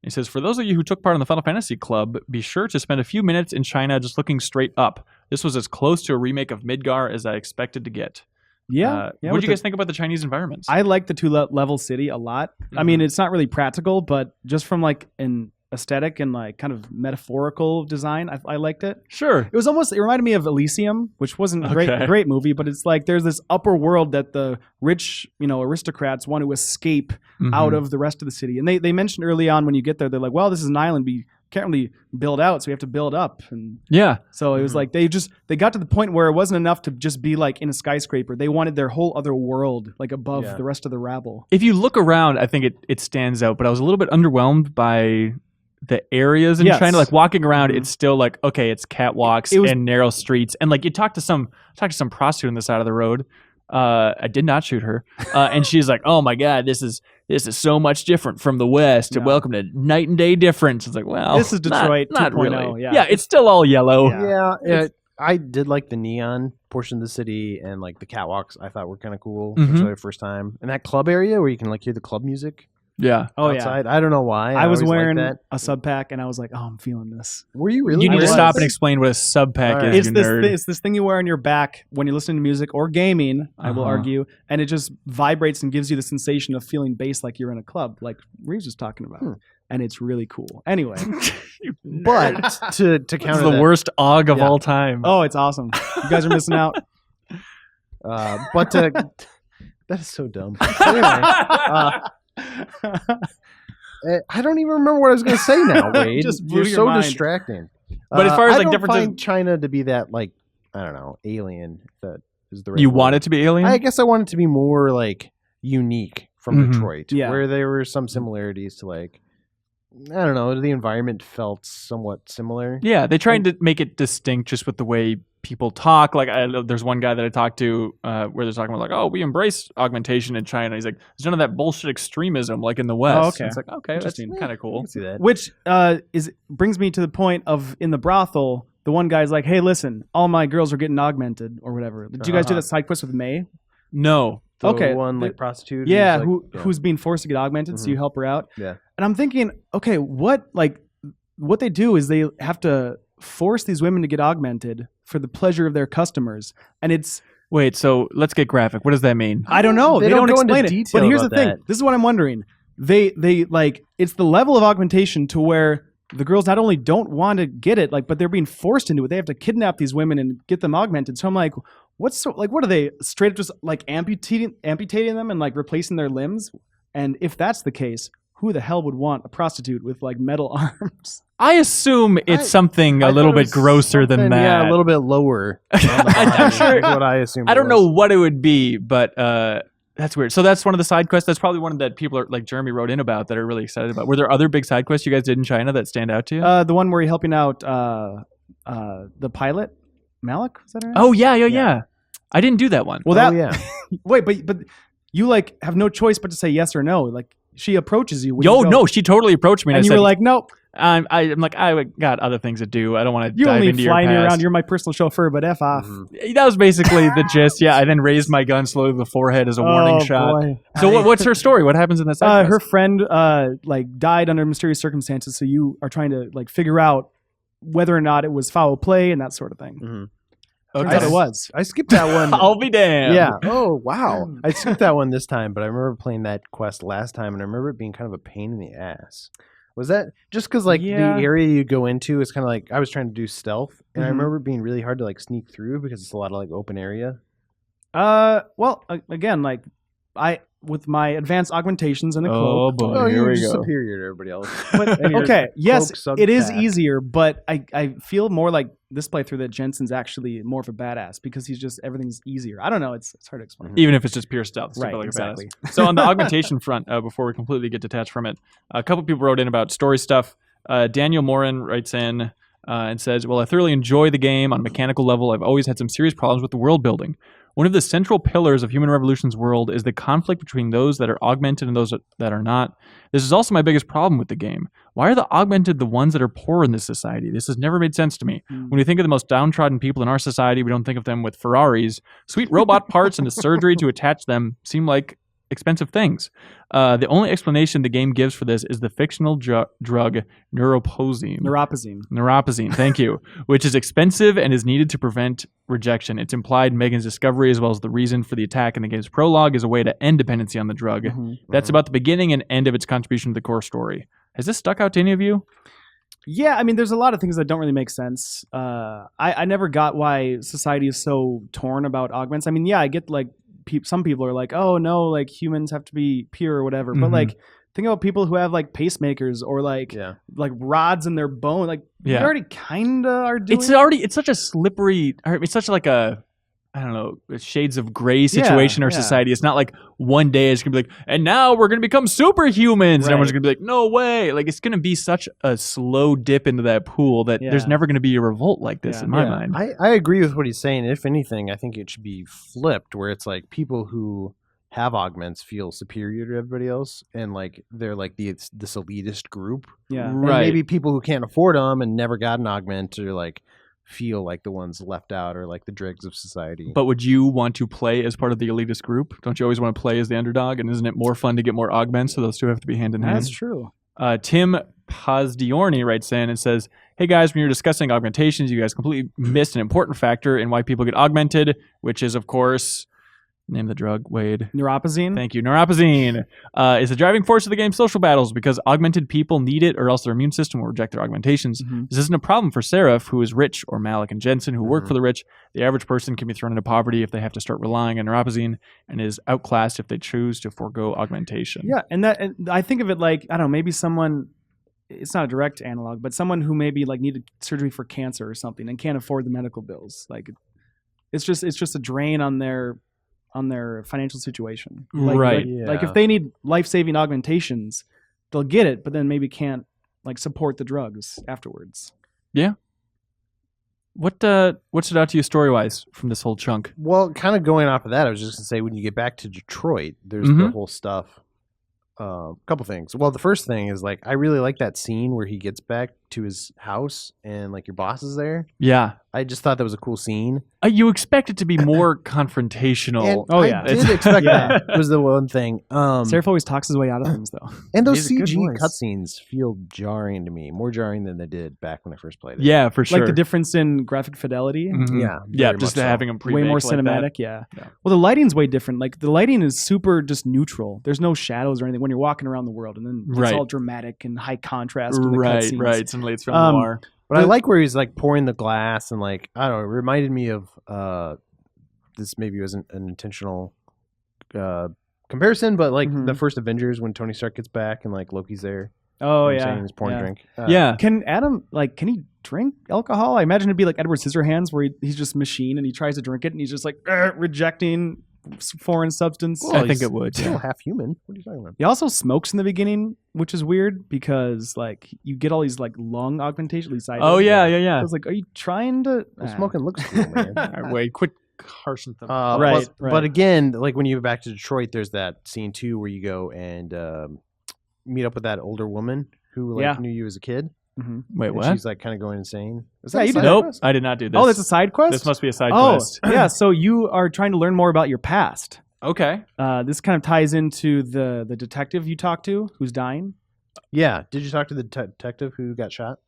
He says, for those of you who took part in the Final Fantasy Club, be sure to spend a few minutes in China just looking straight up. This was as close to a remake of Midgar as I expected to get. Yeah. What with did you guys think about the Chinese environments? I like the two-level city a lot. I mean, it's not really practical, but just from like an aesthetic and like kind of metaphorical design, I liked it. Sure. It reminded me of Elysium, which wasn't a Okay. great movie, but it's like there's this upper world that the rich, aristocrats want to escape out of the rest of the city. And they mentioned early on when you get there, they're like, well, this is an island. We can't really build out, so we have to build up. And Yeah. so it was like they got to the point where it wasn't enough to just be like in a skyscraper. They wanted their whole other world like above Yeah. the rest of the rabble. If you look around, I think it stands out, but I was a little bit underwhelmed by the areas in Yes. China. Like walking around, it's still like, okay, it's catwalks It was- and narrow streets. And like you talk to some prostitute on the side of the road. I did not shoot her. And she's like, oh my God, this is so much different from the West. No. Welcome to night and day difference. It's like, well, This is Detroit not 2.0, really. yeah. It's still all yellow. Yeah. I did like the neon portion of the city and like the catwalks. I thought were kind of cool. Mhm. Especially the first time, and that club area where you can like hear the club music Yeah. Oh outside. I don't know why. I was always liked wearing that. a sub pack and I was like, oh, I'm feeling this. Were you really? You need I to was. stop and explain what a sub pack All right. is, It's you this nerd. it's this thing you wear on your back when you're listening to music or gaming, I will Uh-huh. argue, and it just vibrates and gives you the sensation of feeling bass like you're in a club, like Reeves was talking about. And it's really cool. Anyway. But to This counter is the that, worst AUG of Yeah. all time. Oh, it's awesome. You guys are missing out. but that is so dumb. Anyway, I don't even remember what I was going to say now, Wade. Just blew You're your so mind. distracting. But as far as, I like, don't differences- find China to be that like I don't know alien. If that is the right You word. want it to be alien? I guess I want it to be more like unique from Mhm. Detroit, Yeah. where there were some similarities to like I don't know. The environment felt somewhat similar. Yeah, they tried to make it distinct just with the way people talk. Like, there's one guy that I talked to where they're talking about like, oh, we embrace augmentation in China. He's like, there's none of that bullshit extremism like in the West. Oh, okay. It's like, okay, that's Interesting. kind of I cool. can see that. Which brings me to the point of in the brothel, the one guy's like, hey, listen, all my girls are getting augmented or whatever. Did you guys do Uh-huh. that side quest with May? No. The Okay. one like prostitute. Yeah, who's, like, who's being forced to get augmented, so you help her out. Yeah. And I'm thinking, okay, what they do is they have to force these women to get augmented for the pleasure of their customers, and it's Wait, so let's get graphic. What does that mean? I don't know. They don't go into explain it. detail But here's the about thing. that. This is what I'm wondering. They like it's the level of augmentation to where the girls not only don't want to get it, but they're being forced into it. They have to kidnap these women and get them augmented. So I'm like, what are they straight up just like amputating them and like replacing their limbs? And if that's the case, who the hell would want a prostitute with like metal arms? I assume it's something I a little thought it bit was grosser than something, that. Yeah, a little bit lower. On the I'm body sure- is what I assume. I don't know what it would be, but that's weird. So that's one of the side quests. That's probably one that people are like Jeremy wrote in about that are really excited about. Were there other big side quests you guys did in China that stand out to you? The one where you're helping out the pilot, Malik. Was that her name? Oh yeah. I didn't do that one. well, that yeah. wait, but you like have no choice but to say yes or no. Like she approaches you. when you Yo, go, no, she totally approached me, and I you said, were like, nope. I'm like, I got other things to do. I don't want to You dive only into fly your me past. around. You're my personal chauffeur, but f off. Mhm. That was basically the gist. Yeah, I then raised my gun slowly to the forehead as a warning shot. Boy. So what's her story? What happens in that side Her quest? friend like died under mysterious circumstances, so you are trying to like figure out whether or not it was foul play and that sort of thing. Mhm. Turns out it was. I skipped that one. I'll be damned. Yeah. Oh wow. I skipped that one this time, but I remember playing that quest last time, and I remember it being kind of a pain in the ass. Was that just because like Yeah. the area you go into is kind of like I was trying to do stealth, and I Mhm. remember it being really hard to like sneak through because it's a lot of like open area. Well, again, like I with my advanced augmentations and the Oh cloak. boy, Oh, here you're we just go. superior to everybody else. But And your okay, yes, cloak it is subtack. easier, but I feel more like this playthrough that Jensen's actually more of a badass because he's just everything's easier. I don't know, it's hard to explain. Even if it's just pure stealth, it's Right, still like a exactly. badass. So on the augmentation front, before we completely get detached from it, a couple people wrote in about story stuff. Daniel Morin writes in and says, "Well, I thoroughly enjoy the game on a mechanical level. I've always had some serious problems with the world building. One of the central pillars of Human Revolution's world is the conflict between those that are augmented and those that are not. This is also my biggest problem with the game. Why are the augmented the ones that are poor in this society? This has never made sense to me. Mm. When we think of the most downtrodden people in our society, we don't think of them with Ferraris. Sweet robot parts and the surgery to attach them seem like expensive things. The only explanation the game gives for this is the fictional drug neuroposine. Neuroposine, thank you, which is expensive and is needed to prevent rejection. It's implied Megan's discovery, as well as the reason for the attack in the game's prologue, is a way to end dependency on the drug. Mhm. That's about the beginning and end of its contribution to the core story. Has this stuck out to any of you? Yeah, I mean, there's a lot of things that don't really make sense. I never got why society is so torn about augments. I mean, yeah, I get like some people are like, oh no, like humans have to be pure or whatever. But Mhm. like, think about people who have like pacemakers or like Yeah. rods in their bone. Like, Yeah. we already kind of are doing. It's such a slippery, it's such like a, I don't know, shades of gray situation in our yeah. society. It's not like one day it's gonna be like, and now we're gonna become superhumans, and everyone's Right. gonna be like, no way. Like it's gonna be such a slow dip into that pool that there's Yeah. never gonna be a revolt like this Yeah. in my Yeah. mind. I agree with what he's saying. If anything, I think it should be flipped, where it's like people who have augments feel superior to everybody else, and like they're like this elitist group. Yeah. And Right. maybe people who can't afford them and never got an augment or like feel like the ones left out or like the dregs of society. But would you want to play as part of the elitist group? Don't you always want to play as the underdog? And isn't it more fun to get more augments? So those two have to be hand in hand. That's true. Tim Pazdiorni writes in and says, "Hey guys, when you're discussing augmentations, you guys completely missed an important factor in why people get augmented, which is, of course, name the drug, Wade. Neuroposine. Thank you. Neuroposine is the driving force of the game's social battles because augmented people need it or else their immune system will reject their augmentations. Mhm. This isn't a problem for Seraph, who is rich, or Malik and Jensen, who work Mhm. for the rich. The average person can be thrown into poverty if they have to start relying on neuroposine and is outclassed if they choose to forego augmentation. Yeah, and I think of it like, I don't know, maybe someone. It's not a direct analog, but someone who maybe like needed surgery for cancer or something and can't afford the medical bills. Like, it's just a drain on their financial situation. Like, Right. Like if they need life-saving augmentations, they'll get it, but then maybe can't like support the drugs afterwards. What stood out to you story-wise from this whole chunk? Well, kind of going off of that, I was just gonna say when you get back to Detroit, there's the Mhm. whole stuff. Couple things. Well, the first thing is like I really like that scene where he gets back to his house and like your boss is there. Yeah. I just thought that was a cool scene. You expect it to be more confrontational. And Oh, I yeah. did expect Yeah. that. Was the one thing. Seraph always talks his way out of things, though. And those He's a good CG voice. cutscenes feel jarring to me, more jarring than they did back when I first played it. Yeah, for sure. Like the difference in graphic fidelity. Mhm. Yeah, Yeah, very just much so. having them Way more like that. cinematic, yeah. Yeah. Well, the lighting's way different. Like the lighting is super just neutral. There's no shadows or anything when you're walking around the world, and then it's Right. all dramatic and high contrast. In the Right, cutscenes. right. Suddenly it's from Um, noir. But I like where he's like pouring the glass and like I don't know, it reminded me of this maybe wasn't an intentional comparison, but like Mhm. the first Avengers when Tony Stark gets back and like Loki's there. Oh You know what I'm yeah, saying? His porn yeah. drink. Yeah. Can Adam can he drink alcohol? I imagine it'd be like Edward Scissorhands, where he's just machine and he tries to drink it and he's just like rejecting foreign substance. Well, I think he's it would. Still Yeah. half human. What are you talking about? He also smokes in the beginning, which is weird because like you get all these like lung augmentation. At least I Oh did. yeah, I yeah. was like, are you trying to? Well, smoking looks cool, man. All right, wait, quit Carson. Right, but, right. but again, like when you go back to Detroit, there's that scene too where you go and meet up with that older woman who like Yeah. knew you as a kid. Mhm. Wait, And what? she's like kind of going insane. Is Yeah, a you did. side Nope, quest? I did not do this. Oh, that's a side quest. This must be a side Oh, quest. yeah. So you are trying to learn more about your past. Okay. This kind of ties into the detective you talked to who's dying. Yeah. Did you talk to the detective who got shot?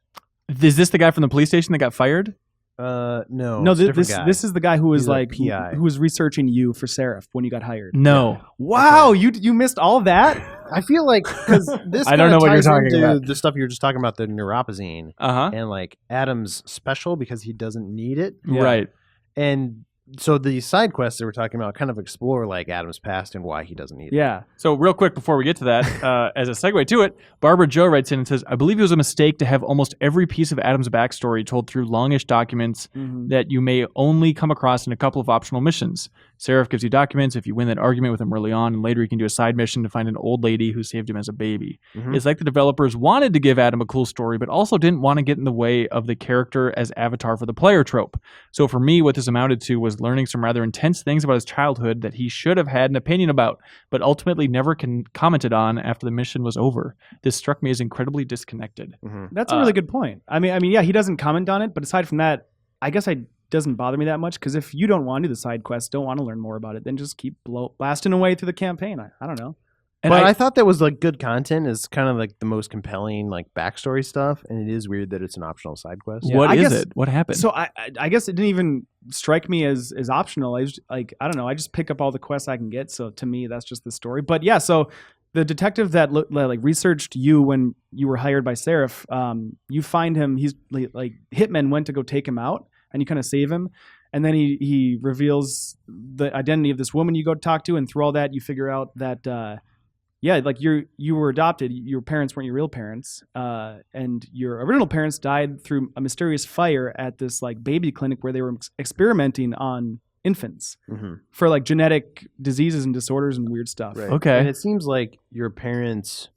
Is this the guy from the police station that got fired? No. No, it's a different this guy. this is the guy who was He's a like PI. who was researching you for Seraph when you got hired. No. Wow, you missed all that. I feel like because this I don't kinda know what you're ties talking into about. the stuff you were just talking about, the neuropazine, Uh huh. and like Adam's special because he doesn't need it. Yeah. Right. And so the side quests that we're talking about kind of explore like Adam's past and why he doesn't need it. Yeah. So real quick before we get to that, as a segue to it, Barbara Joe writes in and says, "I believe it was a mistake to have almost every piece of Adam's backstory told through longish documents that you may only come across in a couple of optional missions. Seraph gives you documents if you win that argument with him early on, and later you can do a side mission to find an old lady who saved him as a baby. Mhm. It's like the developers wanted to give Adam a cool story, but also didn't want to get in the way of the character as avatar for the player trope. So for me, what this amounted to was learning some rather intense things about his childhood that he should have had an opinion about, but ultimately never commented on after the mission was over. This struck me as incredibly disconnected." Mhm. That's a really good point. I mean, yeah, he doesn't comment on it, but aside from that, I guess it doesn't bother me that much because if you don't want to do the side quest, don't want to learn more about it, then just keep blasting away through the campaign. I don't know. And But I thought that was like good content is kind of like the most compelling like backstory stuff, and it is weird that it's an optional side quest. Yeah, what I is guess- it? What happened? So I guess it didn't even strike me as optional. I was like, I don't know. I just pick up all the quests I can get. So to me, that's just the story. But yeah, so the detective that like researched you when you were hired by Seraph, you find him. He's like hitmen went to go take him out, and you kind of save him. And then he reveals the identity of this woman you go talk to, and through all that, you figure out that like you were adopted. Your parents weren't your real parents, and your original parents died through a mysterious fire at this like baby clinic where they were experimenting on infants Mhm. for like genetic diseases and disorders and weird stuff. Right. Okay. And it seems like your parents,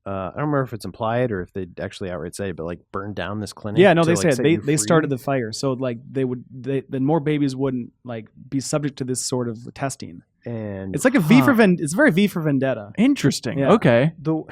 I don't remember if it's implied or if they actually outright say, but like burned down this clinic. Yeah, no, to, they like, said set they you free. started the fire, so like then more babies wouldn't like be subject to this sort of testing. And It's like a it's very V for Vendetta. Interesting. Yeah. Okay. the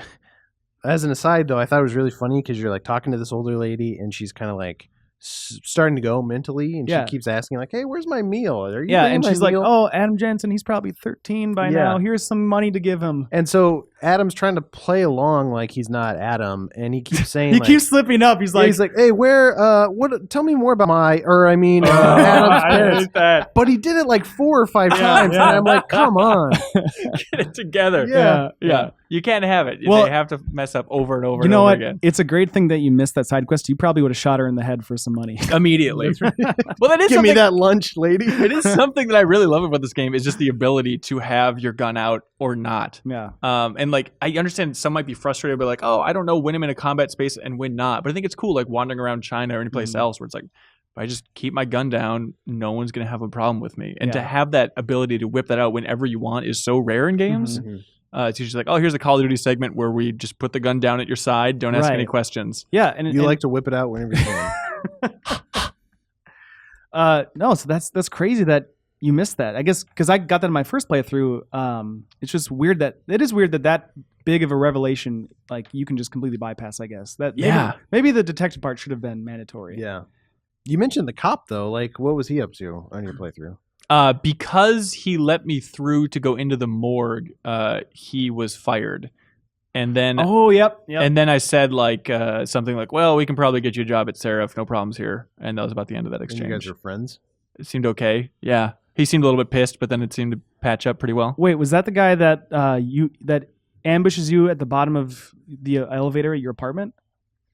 as an aside though, I thought it was really funny because you're like talking to this older lady and she's kind of like starting to go mentally, and Yeah. she keeps asking like, "Hey, where's my meal? Are you Yeah, bringing and my she's like, meal?" "Oh, Adam Jensen, he's probably 13 by Yeah. now. Here's some money to give him." And so Adam's trying to play along like he's not Adam, and he keeps saying He like, keeps slipping up. He's yeah, like, he's like, "Hey, where? What? Tell me more about Adam's I parents." hate that. But he did it like 4 or 5 Yeah, times, yeah. and I'm like, "Come on!" Get it together. Yeah. Yeah. You can't have it. Well- They have to mess up over and over you and know over what? again. It's a great thing that you missed that side quest. You probably would have shot her in the head for some money. Immediately. Well, that is Give me something. that lunch, lady. It is something that I really love about this game is just the ability to have your gun out or not. Yeah. And like I understand some might be frustrated, but like, oh, I don't know when I'm in a combat space and when not. But I think it's cool, like wandering around China or any place Mhm. else where it's like, if I just keep my gun down, no one's gonna have a problem with me. And to Yeah. have that ability to whip that out whenever you want is so rare in games. Mhm. It's usually like, oh, here's a Call of Duty segment where we just put the gun down at your side, don't ask any Right. questions. Yeah. And You and, like to whip it out whenever you can. no, so that's crazy that you missed that. I guess because I got that in my first playthrough. It's just weird that that big of a revelation like you can just completely bypass. I guess that Yeah. maybe the detective part should have been mandatory. Yeah. You mentioned the cop though. Like, what was he up to on your playthrough? Because he let me through to go into the morgue, he was fired. And then Oh, yep. and then I said like something like, well, we can probably get you a job at Seraph, no problems here. And that was about the end of that And you exchange. guys were friends. It seemed okay. Yeah. He seemed a little bit pissed, but then it seemed to patch up pretty well. Wait, was that the guy that that ambushes you at the bottom of the elevator at your apartment?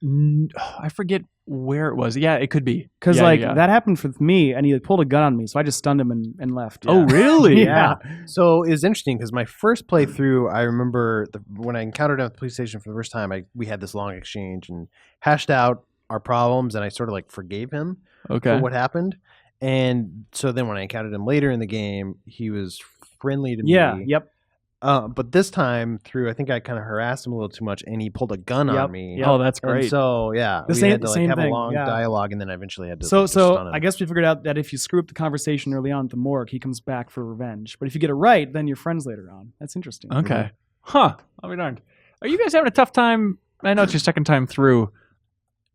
I forget where it was. Yeah, it could be. Because Yeah. that happened with me, and he like, pulled a gun on me, so I just stunned him and left. Oh, really? Yeah. So it's interesting because my first playthrough, I remember when I encountered him at the police station for the first time, we had this long exchange and hashed out our problems, and I sort of like forgave him Okay. for what happened. And so then when I encountered him later in the game, he was friendly to me. Yeah. Yep. But this time through, I think I kind of harassed him a little too much, and he pulled a gun on Yep. me. Yep. Oh, that's And great. so yeah, The we same- had to like same have a thing, long yeah. dialogue, and then I eventually had to. So like, just stun him. I guess we figured out that if you screw up the conversation early on at the morgue, he comes back for revenge. But if you get it right, then you're friends later on. That's interesting. Okay. Huh. I'll be darned. Are you guys having a tough time? I know it's your second time through,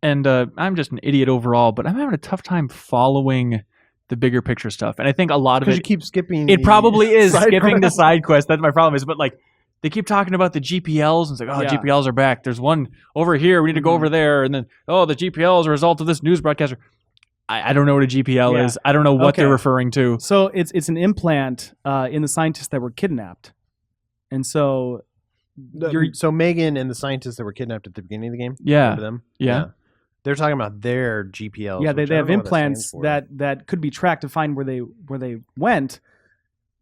and I'm just an idiot overall, but I'm having a tough time following the bigger picture stuff. And I think a lot of because it, you keep skipping. it the probably is side skipping the quests. side quest. That's my problem. Is but like they keep talking about the GPLs, and it's like, oh, Yeah. GPLs are back. There's one over here. We need to go Mhm. over there, and then the GPL is a result of this news broadcaster. I don't know what a GPL Yeah. is. I don't know what Okay. they're referring to. So it's an implant in the scientists that were kidnapped, and so So Megan and the scientists that were kidnapped at the beginning of the game. Yeah. Remember them? Yeah. They're talking about their GPLs. yeah, which they I have don't know what that implants stands for. that could be tracked to find where they went.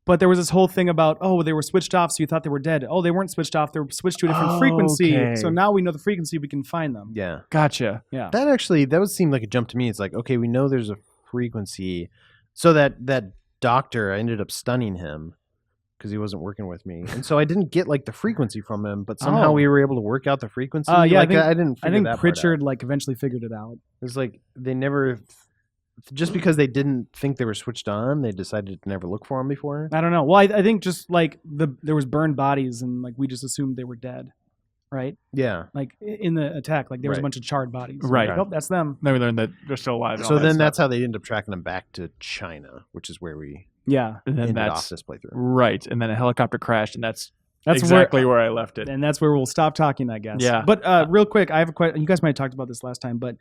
But there was this whole thing about, they were switched off, so you thought they were dead. Oh, they weren't switched off; they were switched to a different frequency. Okay. So now we know the frequency; we can find them. Yeah. Gotcha. Yeah. That would seem like a jump to me. It's like, okay, we know there's a frequency. So that doctor, I ended up stunning him because he wasn't working with me. And so I didn't get like the frequency from him, but somehow Oh. we were able to work out the frequency. Yeah, like, I didn't figure think that part out. Pritchard like eventually figured it out. It was like they never, just because they didn't think they were switched on, they decided to never look for him before. I don't know. Well, I think just like there was burned bodies, and like we just assumed they were dead, right? Yeah. Like in the attack, like there was a Right. bunch of charred bodies. Right. Like, oh, that's them. Then we learned that they're still alive. and So all that then stuff. that's how they ended up tracking him back to China, which is where we Yeah. and then ended that's off this playthrough. right. And then a helicopter crashed, and that's That's exactly where I left it. And that's where we'll stop talking, I guess. Yeah. But real quick, I have a question. You guys might have talked about this last time, but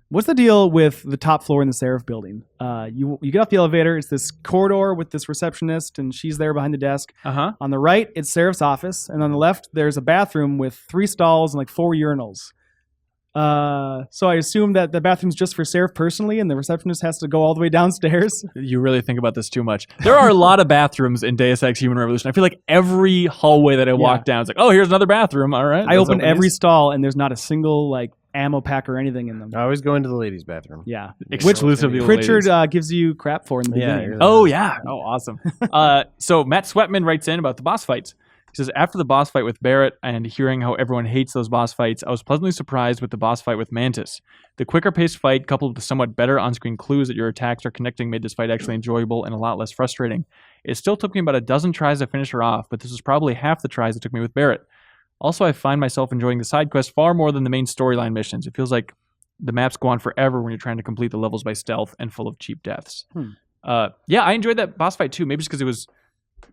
what's the deal with the top floor in the Seraph building? You get off the elevator. It's this corridor with this receptionist, and she's there behind the desk. Uh-huh. On the right, it's Seraph's office, and on the left, there's a bathroom with 3 stalls and like 4 urinals. So I assume that the bathroom's just for Seraph personally, and the receptionist has to go all the way downstairs. You really think about this too much. There are a lot of bathrooms in Deus Ex Human Revolution. I feel like every hallway that I walk down is like, oh, here's another bathroom. All right. I let's open every these. stall, and there's not a single like ammo pack or anything in them. I always go into the ladies' bathroom. Yeah. Exclusively Which ladies. Pritchard gives you crap for in the Yeah, beginning. really. Oh, yeah. Oh, awesome. So Matt Sweatman writes in about the boss fights. He says, after the boss fight with Barrett and hearing how everyone hates those boss fights, I was pleasantly surprised with the boss fight with Mantis. The quicker paced fight, coupled with somewhat better on-screen clues that your attacks are connecting, made this fight actually enjoyable and a lot less frustrating. It still took me about a dozen tries to finish her off, but this was probably half the tries it took me with Barrett. Also, I find myself enjoying the side quests far more than the main storyline missions. It feels like the maps go on forever when you're trying to complete the levels by stealth and full of cheap deaths. Yeah, I enjoyed that boss fight too. Maybe just because it was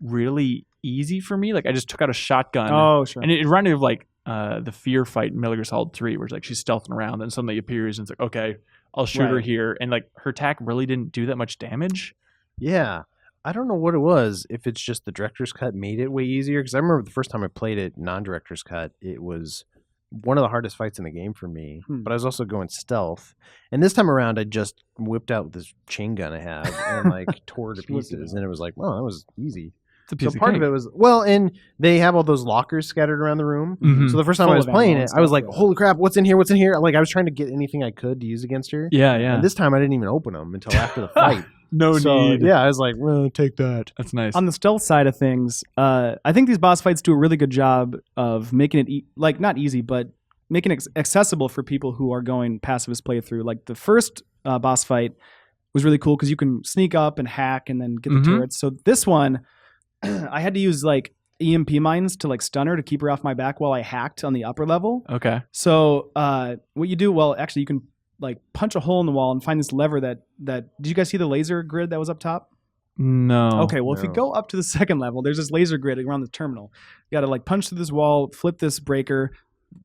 really easy for me. Like I just took out a shotgun. Oh, sure. And it reminded me of like the Fear fight in Metal Gear Solid 3, where it's like she's stealthing around and suddenly appears and it's like, okay, I'll shoot her Right. here. And like her attack really didn't do that much damage. Yeah. I don't know what it was. If it's just the director's cut made it way easier. Because I remember the first time I played it, non-director's cut, it was one of the hardest fights in the game for me. But I was also going stealth. And this time around, I just whipped out this chain gun I have and like tore it to Whipped it pieces. out. And it was like, well, that was easy. It's a piece So part of it was, and they have all those lockers scattered around the room. Mhm. So the first time Full I was of playing ammo it, and I was stuff, like, yeah. holy crap, what's in here? What's in here? Like I was trying to get anything I could to use against her. Yeah, yeah. And this time I didn't even open them until after the fight. no So, need. yeah, I was like, well, take that. That's nice. On the stealth side of things, I think these boss fights do a really good job of making it like not easy, but making it accessible for people who are going pacifist playthrough. Like the first boss fight was really cool because you can sneak up and hack and then get the Mhm. turrets. So this one, I had to use like EMP mines to like stun her to keep her off my back while I hacked on the upper level. Okay. So what you do, well, actually you can like punch a hole in the wall and find this lever that did you guys see the laser grid that was up top? No. Okay, well, if you no. go up to the second level, there's this laser grid around the terminal. You got to like punch through this wall, flip this breaker,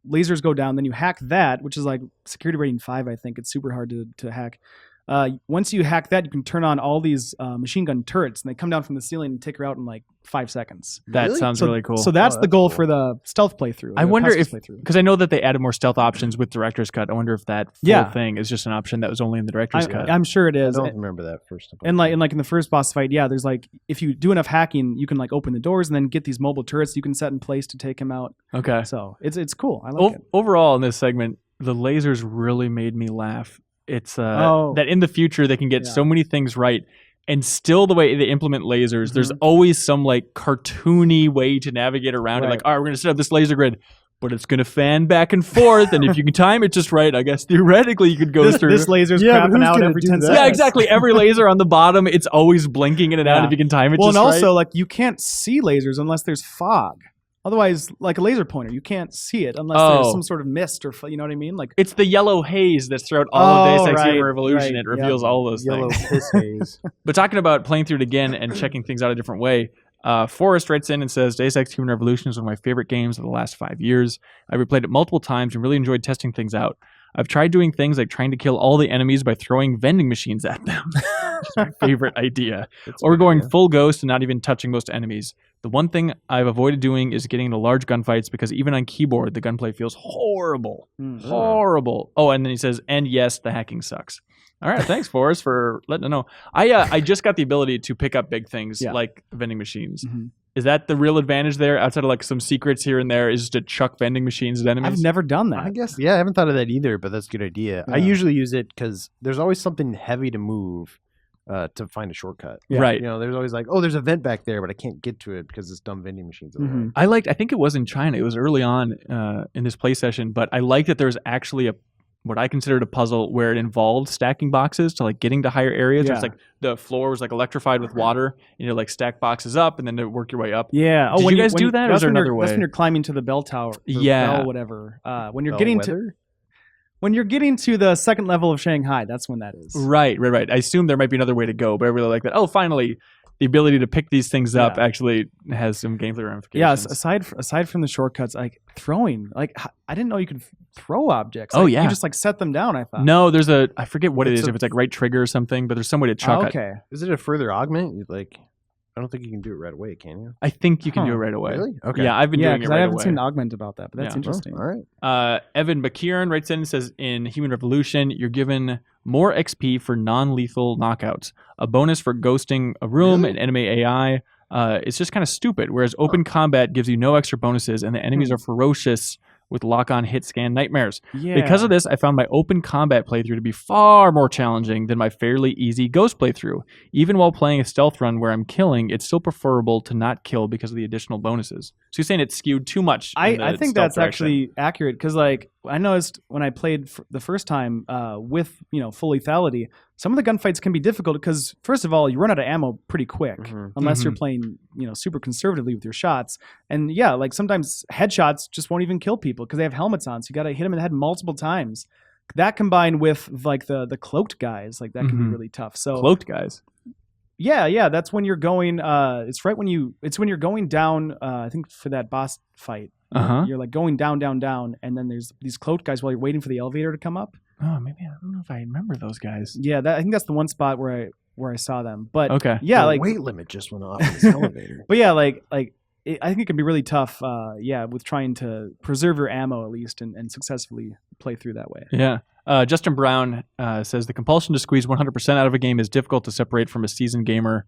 lasers go down, then you hack that, which is like security rating 5, I think. It's super hard to hack. once you hack that, you can turn on all these machine gun turrets, and they come down from the ceiling and take her out in like 5 seconds. That Really? sounds So- really cool. So that's the that's goal cool. for the stealth playthrough. I the wonder pacifist if, playthrough. because I know that they added more stealth options with Director's Cut. I wonder if that full thing is just an option that was only in the Director's Cut. I'm sure it I is. don't remember that first. And like in the first boss fight, yeah, there's like if you do enough hacking, you can like open the doors and then get these mobile turrets you can set in place to take him out. Okay. So it's cool. I like it. Overall, in this segment, the lasers really made me laugh. It's Oh. that in the future they can get Yeah. so many things right, and still the way they implement lasers, there's always some like cartoony way to navigate around it. Right. Like, all right, we're going to set up this laser grid, but it's going to fan back and forth, and if you can time it just right, I guess theoretically you could go through. This laser's Yeah, but crapping who's out gonna every do 10 that? seconds. Yeah, exactly. Every laser on the bottom, it's always blinking in and out Yeah. if you can time it Well, just and right. also like you can't see lasers unless there's fog. Otherwise, like a laser pointer, you can't see it unless Oh. there's some sort of mist or you know what I mean? Like It's the yellow haze that's throughout all of Deus Ex right, Human Revolution. right, It reveals all those yellow things. piss haze. But talking about playing through it again and checking things out a different way, Forrest writes in and says, Deus Ex Human Revolution is one of my favorite games of the last 5 years. I replayed it multiple times and really enjoyed testing things out. I've tried doing things like trying to kill all the enemies by throwing vending machines at them, which is my favorite idea. That's Or a good going idea. full ghost and not even touching most enemies. The one thing I've avoided doing is getting into large gunfights because even on keyboard, the gunplay feels horrible. Horrible. Oh, and then he says, and yes, the hacking sucks. All right, thanks, Forrest, for letting us know. I just got the ability to pick up big things Yeah. like vending machines. Mhm. Is that the real advantage there, outside of like some secrets here and there, is to chuck vending machines at enemies? I've never done that. I guess, yeah, I haven't thought of that either, but that's a good idea. I Yeah. usually use it because there's always something heavy to move to find a shortcut. Yeah. Right. You know, there's always like, oh, there's a vent back there, but I can't get to it because this dumb vending machine's in the way. Mhm. I think it was in China. It was early on in this play session, but I liked that there was actually what I considered a puzzle where it involved stacking boxes to like getting to higher areas. Yeah. It's like the floor was like electrified with water, and you like stack boxes up and then to work your way up. Yeah. Did when you guys do that, or that's is there when you're- another way? That's when you're climbing to the bell tower. Or Yeah. Bell whatever. When you're getting to Bellwether? when you're getting to the second level of Shanghai, that's when that is. Right. I assume there might be another way to go, but I really like that. Oh, finally, the ability to pick these things up Yeah. actually has some gameplay ramifications. Yeah. Aside from the shortcuts, like throwing, like I didn't know you could throw objects. Oh, Like, yeah. You just like set them down. I thought. No, there's I forget what it It's is, a- if it's like right trigger or something, but there's some way to chuck Oh, it. okay. Is it a further augment? Like, I don't think you can do it right away, can you? I think you can do Huh. it right away. Really? Okay. Yeah, I've been Yeah, doing it because right I haven't away. seen an augment about that, but that's Yeah. interesting. Oh, all right. Evan McKieran writes in and says, in Human Revolution, you're given more XP for non-lethal knockouts, a bonus for ghosting a room, Really? and enemy AI. It's just kind of stupid, whereas open combat gives you no extra bonuses, and the enemies are ferocious with lock-on hit scan nightmares. Yeah. Because of this, I found my open combat playthrough to be far more challenging than my fairly easy ghost playthrough. Even while playing a stealth run where I'm killing, it's still preferable to not kill because of the additional bonuses. So you're saying it's skewed too much? in the I think stealth that's direction. actually accurate because like I noticed when I played the first time with full lethality, some of the gunfights can be difficult because first of all you run out of ammo pretty quick Mhm. unless you're Mhm. playing super conservatively with your shots, and yeah, like sometimes headshots just won't even kill people because they have helmets on, so you got to hit them in the head multiple times. That combined with like the cloaked guys, like that can be Mhm. really tough. So Cloaked guys. yeah, that's when you're going. It's when you're going down. I think for that boss fight, Uh-huh. you're like going down, and then there's these cloaked guys while you're waiting for the elevator to come up. Oh, maybe I don't know if I remember those guys. Yeah, I think that's the one spot where I saw them. But Okay. yeah, The like weight limit just went off in this elevator. but yeah, I think it can be really tough. With trying to preserve your ammo at least and successfully play through that way. Yeah. Justin Brown says the compulsion to squeeze 100% out of a game is difficult to separate from a seasoned gamer,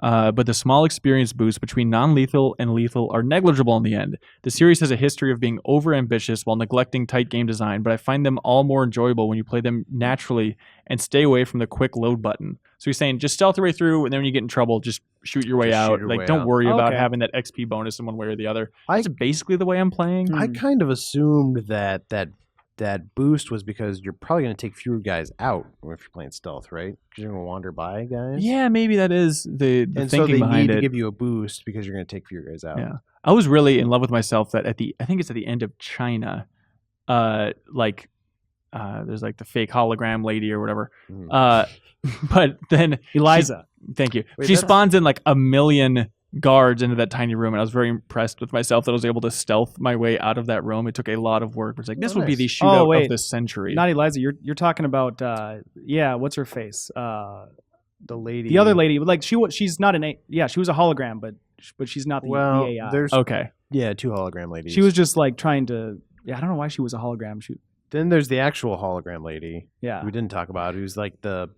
but the small experience boosts between non-lethal and lethal are negligible in the end. The series has a history of being over-ambitious while neglecting tight game design, but I find them all more enjoyable when you play them naturally and stay away from the quick load button. So he's saying just stealth your way through, and then when you get in trouble, just shoot your way Just shoot out. your Like, way don't out. worry about Okay. having that XP bonus in one way or the other. I- That's basically the way I'm playing. I kind of assumed that boost was because you're probably going to take fewer guys out if you're playing stealth, right? Because you're going to wander by guys. Yeah, maybe that is the And so thinking they behind need it. to give you a boost because you're going to take fewer guys out. Yeah. I was really in love with myself that I think it's at the end of China, there's like the fake hologram lady or whatever. Mm. But then Eliza. thank you. Wait, She that's- spawns in like a million guards into that tiny room, and I was very impressed with myself that I was able to stealth my way out of that room. It took a lot of work. It's like this would be the shootout of this century. Not Eliza. You're talking about what's her face? The lady, the other lady. Like she's not she was a hologram, but she's not the AI. There's Okay. two hologram ladies. She was just like trying to. Yeah, I don't know why she was a hologram. Then there's the actual hologram lady. Yeah. We didn't talk about who's like the.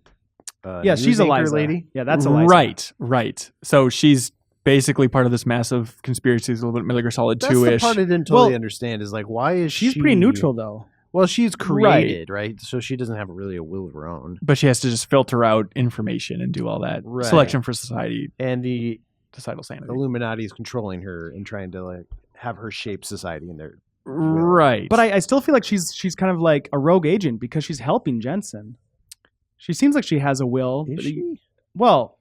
She's news anchor Eliza. lady. Yeah, that's Eliza. Right. So she's basically part of this massive conspiracy. It's a little bit Metal Gear Solid That's 2-ish. the part I didn't totally understand. Is like, why is She's pretty neutral though. Well, she's created, right? So she doesn't have really a will of her own. But she has to just filter out information and do all that. Right. Selection for society, And the societal sanity. Illuminati is controlling her and trying to like have her shape society in their. Right. But I still feel like she's kind of like a rogue agent because she's helping Jensen. She seems like she has a will. Is she? Well,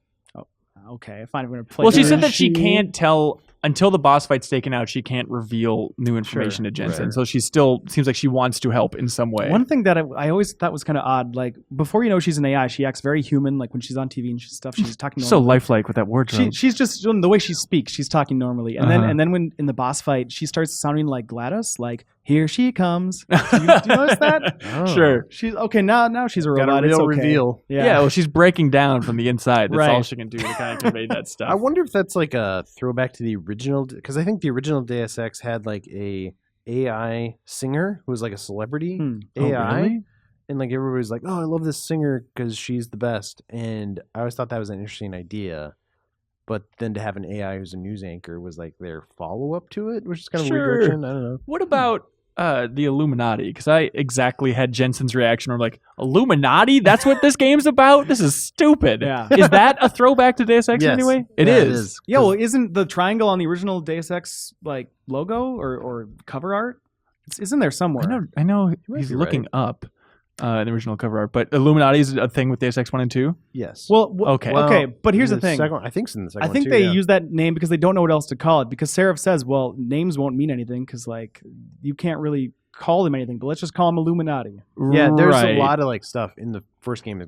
okay, fine. I'm going to play. Well, she that. said that she can't tell until the boss fight's taken out. She can't reveal new information to Jensen. right. So she still seems like she wants to help in some way. One thing that I always thought was kind of odd, like before you know she's an AI, she acts very human. Like when she's on TV and stuff, she's talking. So normally. lifelike with that wardrobe. She's just the way she speaks. She's talking normally, and then when in the boss fight, she starts sounding like GLaDOS, like "Here she comes." Do you notice that? Oh. Sure. She's okay now. She's a Got robot. a It's real okay. reveal. Yeah. Well, she's breaking down from the inside. That's all Right. she can do to kind of convey that stuff. I wonder if that's like a throwback to the original, because I think the original Deus Ex had like a AI singer who was like a celebrity Oh, AI, really? and like everybody was like, "Oh, I love this singer because she's the best." And I always thought that was an interesting idea. But then to have an AI who's a news anchor was like their follow up to it, which is kind of a weird Sure. direction. I don't know. What about the Illuminati? Because I exactly had Jensen's reaction. I'm like, Illuminati? That's what this game's about? This is stupid. Yeah. Is that a throwback to Deus Ex Yes. anyway? Yeah, It is. Yeah, well, isn't the triangle on the original Deus Ex like logo or cover art? It's in there somewhere. I know might he's be looking up the original cover art, but Illuminati is a thing with Deus Ex 1 and 2? Yes. Well, Okay. okay, but here's the thing. Second one, I think it's in the second I one, think too, they yeah. use that name because they don't know what else to call it. Because Seraph says, well, names won't mean anything because like you can't really call them anything, but let's just call them Illuminati. Yeah, there's Right. a lot of like stuff in the first game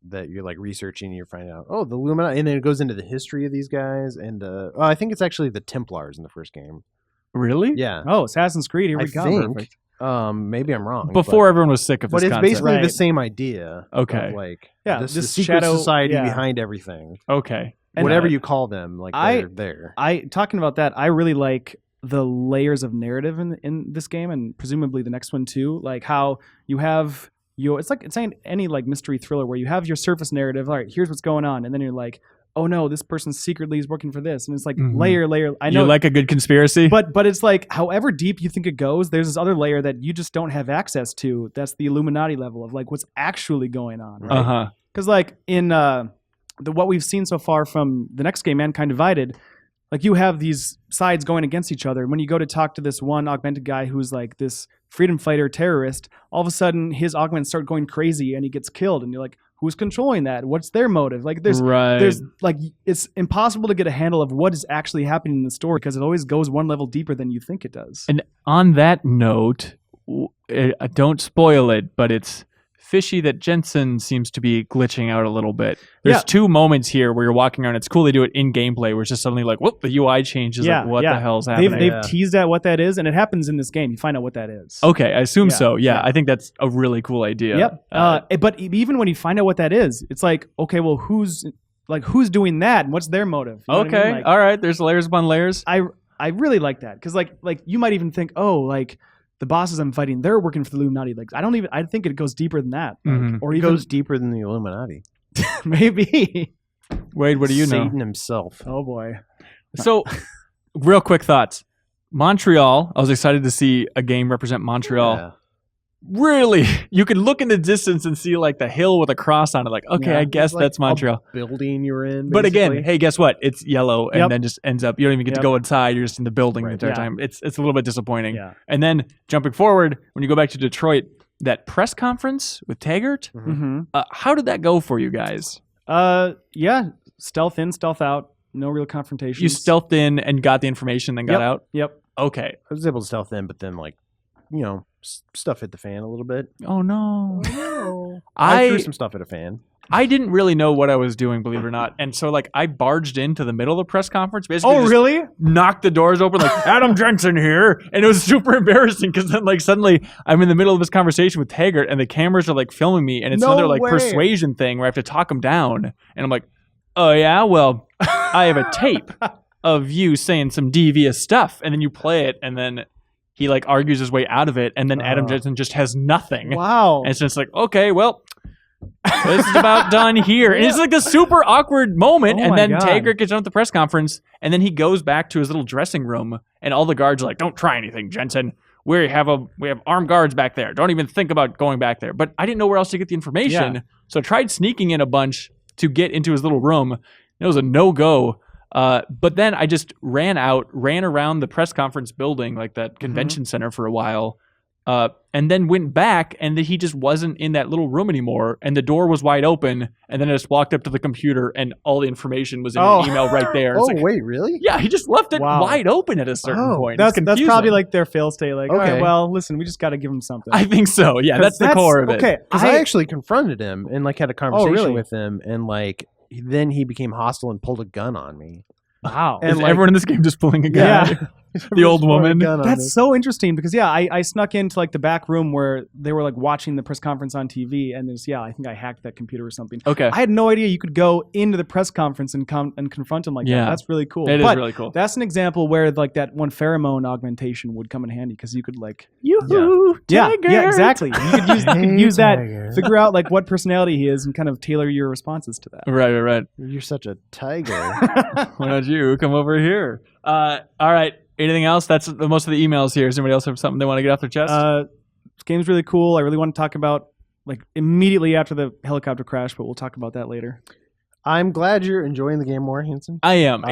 that you're like researching and you're finding out, oh, the Illuminati, and then it goes into the history of these guys, and I think it's actually the Templars in the first game. Really? Yeah, Oh, Assassin's Creed, here we I go. think. Perfect. Maybe I'm wrong. Before everyone was sick of but this it's concept. basically the Right. same idea. Okay. Of like, Yeah, this this secret shadow- society yeah. behind everything. Okay. And, Whatever you call them, like I- they're there. Talking about that, I really like the layers of narrative in this game, and presumably the next one too. Like how you have it's saying any like mystery thriller where you have your surface narrative. All right, here's what's going on, and then you're like, oh no, this person secretly is working for this, and it's like Mhm. layer. I know, You like a good conspiracy? but it's like however deep you think it goes, there's this other layer that you just don't have access to. That's the Illuminati level of like what's actually going on. Right? Uh-huh. Because like in what we've seen so far from the next game, Mankind Divided, like you have these sides going against each other. When you go to talk to this one augmented guy who's like this freedom fighter terrorist, all of a sudden his augments start going crazy and he gets killed, and you're like, who's controlling that? What's their motive? Like there's like it's impossible to get a handle of what is actually happening in the story because it always goes one level deeper than you think it does. And on that note, don't spoil it, but it's fishy that Jensen seems to be glitching out a little bit. There's Yeah. 2 moments here where you're walking around. It's cool they do it in gameplay where it's just suddenly like, whoop, the UI changes. Like, what the hell's happening? They've Yeah. teased at what that is, and it happens in this game. You find out what that is. Okay, I assume Yeah, so. Yeah, yeah. I think that's a really cool idea. Yep. But even when you find out what that is, it's like, okay, well, who's doing that, and what's their motive? You know what I Okay, mean? Like, all right. There's layers upon layers. I really like that because like you might even think, oh, like the bosses I'm fighting, they're working for the Illuminati. Like I think it goes deeper than that, like, Mhm. or It even goes deeper than the Illuminati. maybe. Wade, what do you know? Satan himself. Oh boy. So, real quick thoughts. Montreal. I was excited to see a game represent Montreal. Yeah. Really, you can look in the distance and see like the hill with a cross on it. Like, okay, Yeah, I guess It's like that's Montreal. a building you're in. But again, basically. hey, guess what? It's yellow, and Yep. then just ends up. You don't even get to Yep. go inside. You're just in the building the Right. entire Yeah. time. It's a little bit disappointing. Yeah. And then jumping forward, when you go back to Detroit, that press conference with Taggart. Mm-hmm. How did that go for you guys? Yeah. Stealth in, stealth out. No real confrontation. You stealthed in and got the information, then got out. Yep. Okay. I was able to stealth in, but then like, stuff hit the fan a little bit. Oh no. I threw I some stuff at a fan. I didn't really know what I was doing, believe it or not. And so, like, I barged into the middle of the press conference, basically just really? knocked the doors open, like, Adam Jensen here. And it was super embarrassing because then, like, suddenly I'm in the middle of this conversation with Taggart and the cameras are, like, filming me. And it's No another, like, way. persuasion thing where I have to talk him down. And I'm like, oh, yeah, well, I have a tape of you saying some devious stuff. And then you play it, and then he, like, argues his way out of it. And then Adam Jensen just has nothing. Wow. And so it's like, okay, well, this is about done here. And it's like a super awkward moment. Oh and my then God. Taggart gets done at the press conference, and then he goes back to his little dressing room, and all the guards are like, don't try anything, Jensen. We have armed guards back there. Don't even think about going back there. But I didn't know where else to get the information. Yeah. So I tried sneaking in a bunch to get into his little room. It was a no-go. But then I just ran around the press conference building, like that convention center for a while, and then went back, and he just wasn't in that little room anymore, and the door was wide open, and then I just walked up to the computer, and all the information was in an email right there. It's Oh, like, wait, really? yeah, he just left it Wow. wide open at a certain point. It's That's confusing. probably like their fail state. Like, all Okay. right, well, listen, we just got to give him something. I think so. Yeah, 'Cause that's the core of it. Okay, Because I actually confronted him and like had a conversation really? with him, and like then he became hostile and pulled a gun on me. wow. Is And, like- everyone in this game just pulling a gun? Yeah. The old woman. That's so interesting because I snuck into like the back room where they were like watching the press conference on TV, and I think I hacked that computer or something. Okay. I had no idea you could go into the press conference and come and confront him like Yeah. that. That's really cool. It is But really cool. that's an example where like that one pheromone augmentation would come in handy because you could like Yoo-hoo, yeah Taggart. exactly. You could use Hey, that, Taggart. figure out like what personality he is, and kind of tailor your responses to that. Right. You're such a tiger. Why don't you come over here? All right. Anything else? That's most of the emails here. Does anybody else have something they want to get off their chest? This game's really cool. I really want to talk about like immediately after the helicopter crash, but we'll talk about that later. I'm glad you're enjoying the game more, Hanson. I am.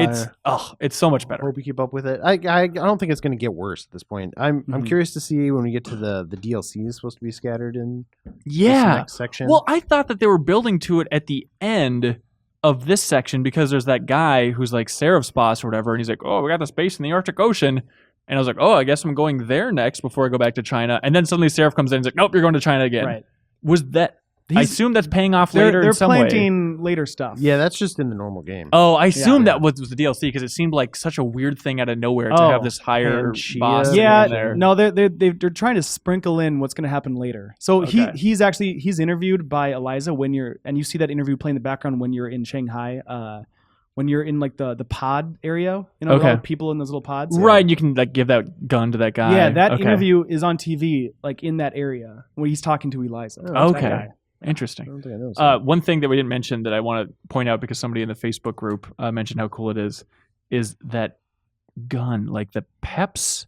It's so much better. Hope you keep up with it. I don't think it's going to get worse at this point. I'm Mhm. curious to see when we get to the DLC is supposed to be scattered in this Yeah. next section. Well, I thought that they were building to it at the end of this section because there's that guy who's like Serap's boss or whatever, and he's like, "Oh, we got this base in the Arctic Ocean," and I was like, "Oh, I guess I'm going there next before I go back to China." And then suddenly Seraph comes in and he's like, "Nope, you're going to China again." Right. Was that? I assume that's paying off later They're in some way. planting later stuff. yeah, that's just in the normal game. Oh, I assumed Yeah. that was the DLC because it seemed like such a weird thing out of nowhere to Oh, have this higher and Chia. boss Yeah, in there. no, they're trying to sprinkle in what's going to happen later. So Okay. he's interviewed by Eliza and you see that interview play in the background when you're in Shanghai, when you're in like the pod area, with Okay. all the people in those little pods. Right, you can like give that gun to that guy. Yeah, that Okay. interview is on TV, like in that area when he's talking to Eliza. Oh, That Okay, guy. I interesting. don't think I know. One thing that we didn't mention that I want to point out because somebody in the Facebook group mentioned how cool it is that gun, like the PEPS.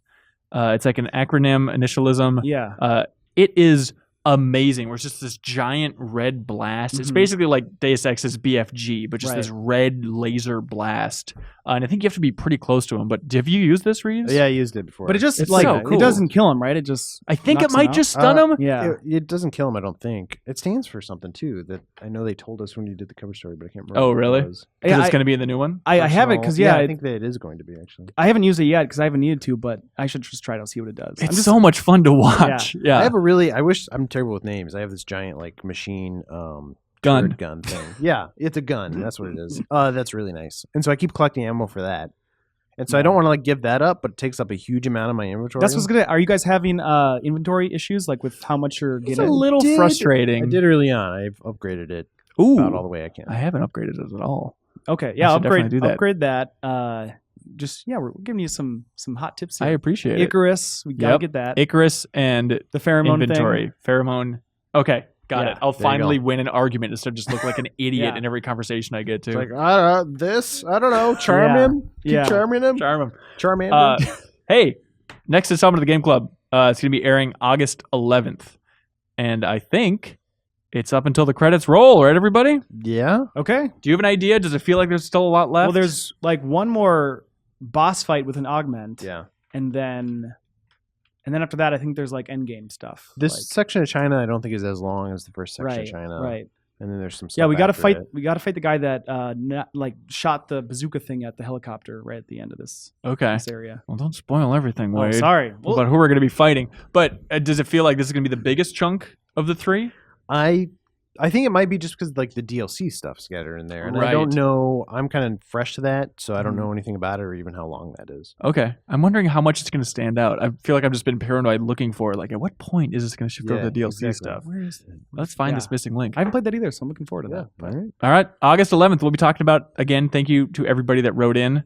It's like an acronym initialism. Yeah. It is amazing. Where it's just this giant red blast. It's Mhm. basically like Deus Ex's BFG, but just Right. this red laser blast. And I think you have to be pretty close to him. But have you used this, Reeves? Yeah, I used it before. But it just It's like so cool. it doesn't kill him, right? It just I think it knocks him might out? just stun him. Yeah. It doesn't kill him, I don't think. It stands for something too that I know they told us when you did the cover story, but I can't remember. Oh, what it really? was. Because Yeah, it's going to be in the new one. I have it Personal- because I think that it is going to be actually. I haven't used it yet because I haven't needed to, but I should just try it out, see what it does. It's so much fun to watch. Yeah. I wish I'm terrible with names. I have this giant like machine Gun. turret gun thing. Yeah, it's a gun. That's what it is. That's really nice. And so I keep collecting ammo for that. And so I don't want to like give that up, but it takes up a huge amount of my inventory. That's what's gonna. Are you guys having inventory issues like with how much you're It's getting? a little did- frustrating. I did early on. I've upgraded it Ooh, about all the way I can. I haven't upgraded it at all. Okay, yeah, should definitely do that. upgrade that. We're giving you some hot tips I here. appreciate it. Icarus, we gotta Yep. get that. Icarus and The pheromone inventory. Pheromone. Okay, got Yeah, it. I'll there you finally go. win an argument instead of just look like an idiot Yeah. in every conversation I get to. It's like, I don't know, charm Yeah. him. Keep Yeah. charming him. Charm him. Charmander. Hey, next installment of the Game Club. It's going to be airing August 11th. And I think it's up until the credits roll, right, everybody? yeah. Okay. Do you have an idea? Does it feel like there's still a lot left? Well, there's like one more boss fight with an augment, Yeah. and then after that, I think there's like endgame stuff. This like, section of China, I don't think is as long as the first section right, of China. right. And then there's some stuff Yeah, we got to after fight. it. We got to fight the guy that shot the bazooka thing at the helicopter right at the end of this Okay. area. Well, don't spoil everything, Oh, Wade. sorry. About who we're going to be fighting. But does it feel like this is going to be the biggest chunk of the three? I I think it might be just because like the DLC stuff scattered in there, and I Right. don't know. I'm kind of fresh to that, so I don't know anything about it or even how long that is. Okay. I'm wondering how much it's going to stand out. I feel like I've just been paranoid looking for like at what point is this going to shift over to the DLC stuff? Where is it? Let's find Yeah. this missing link. I haven't played that either, so I'm looking forward to that. All right. All right. August 11th, we'll be talking about, again, thank you to everybody that wrote in.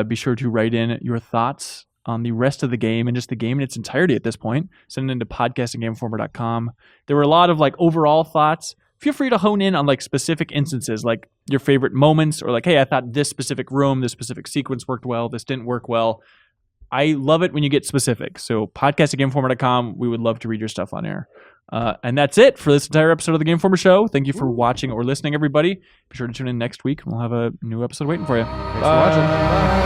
Be sure to write in your thoughts on the rest of the game and just the game in its entirety at this point. Send it into podcast@gameinformer.com. There were a lot of like overall thoughts. Feel free to hone in on like specific instances, like your favorite moments, or like, hey, I thought this specific room, this specific sequence worked well, this didn't work well. I love it when you get specific. So podcast@gameinformer.com. We would love to read your stuff on air. And that's it for this entire episode of the Game Informer Show. Thank you for watching or listening, everybody. Be sure to tune in next week. We'll have a new episode waiting for you. Thanks for watching.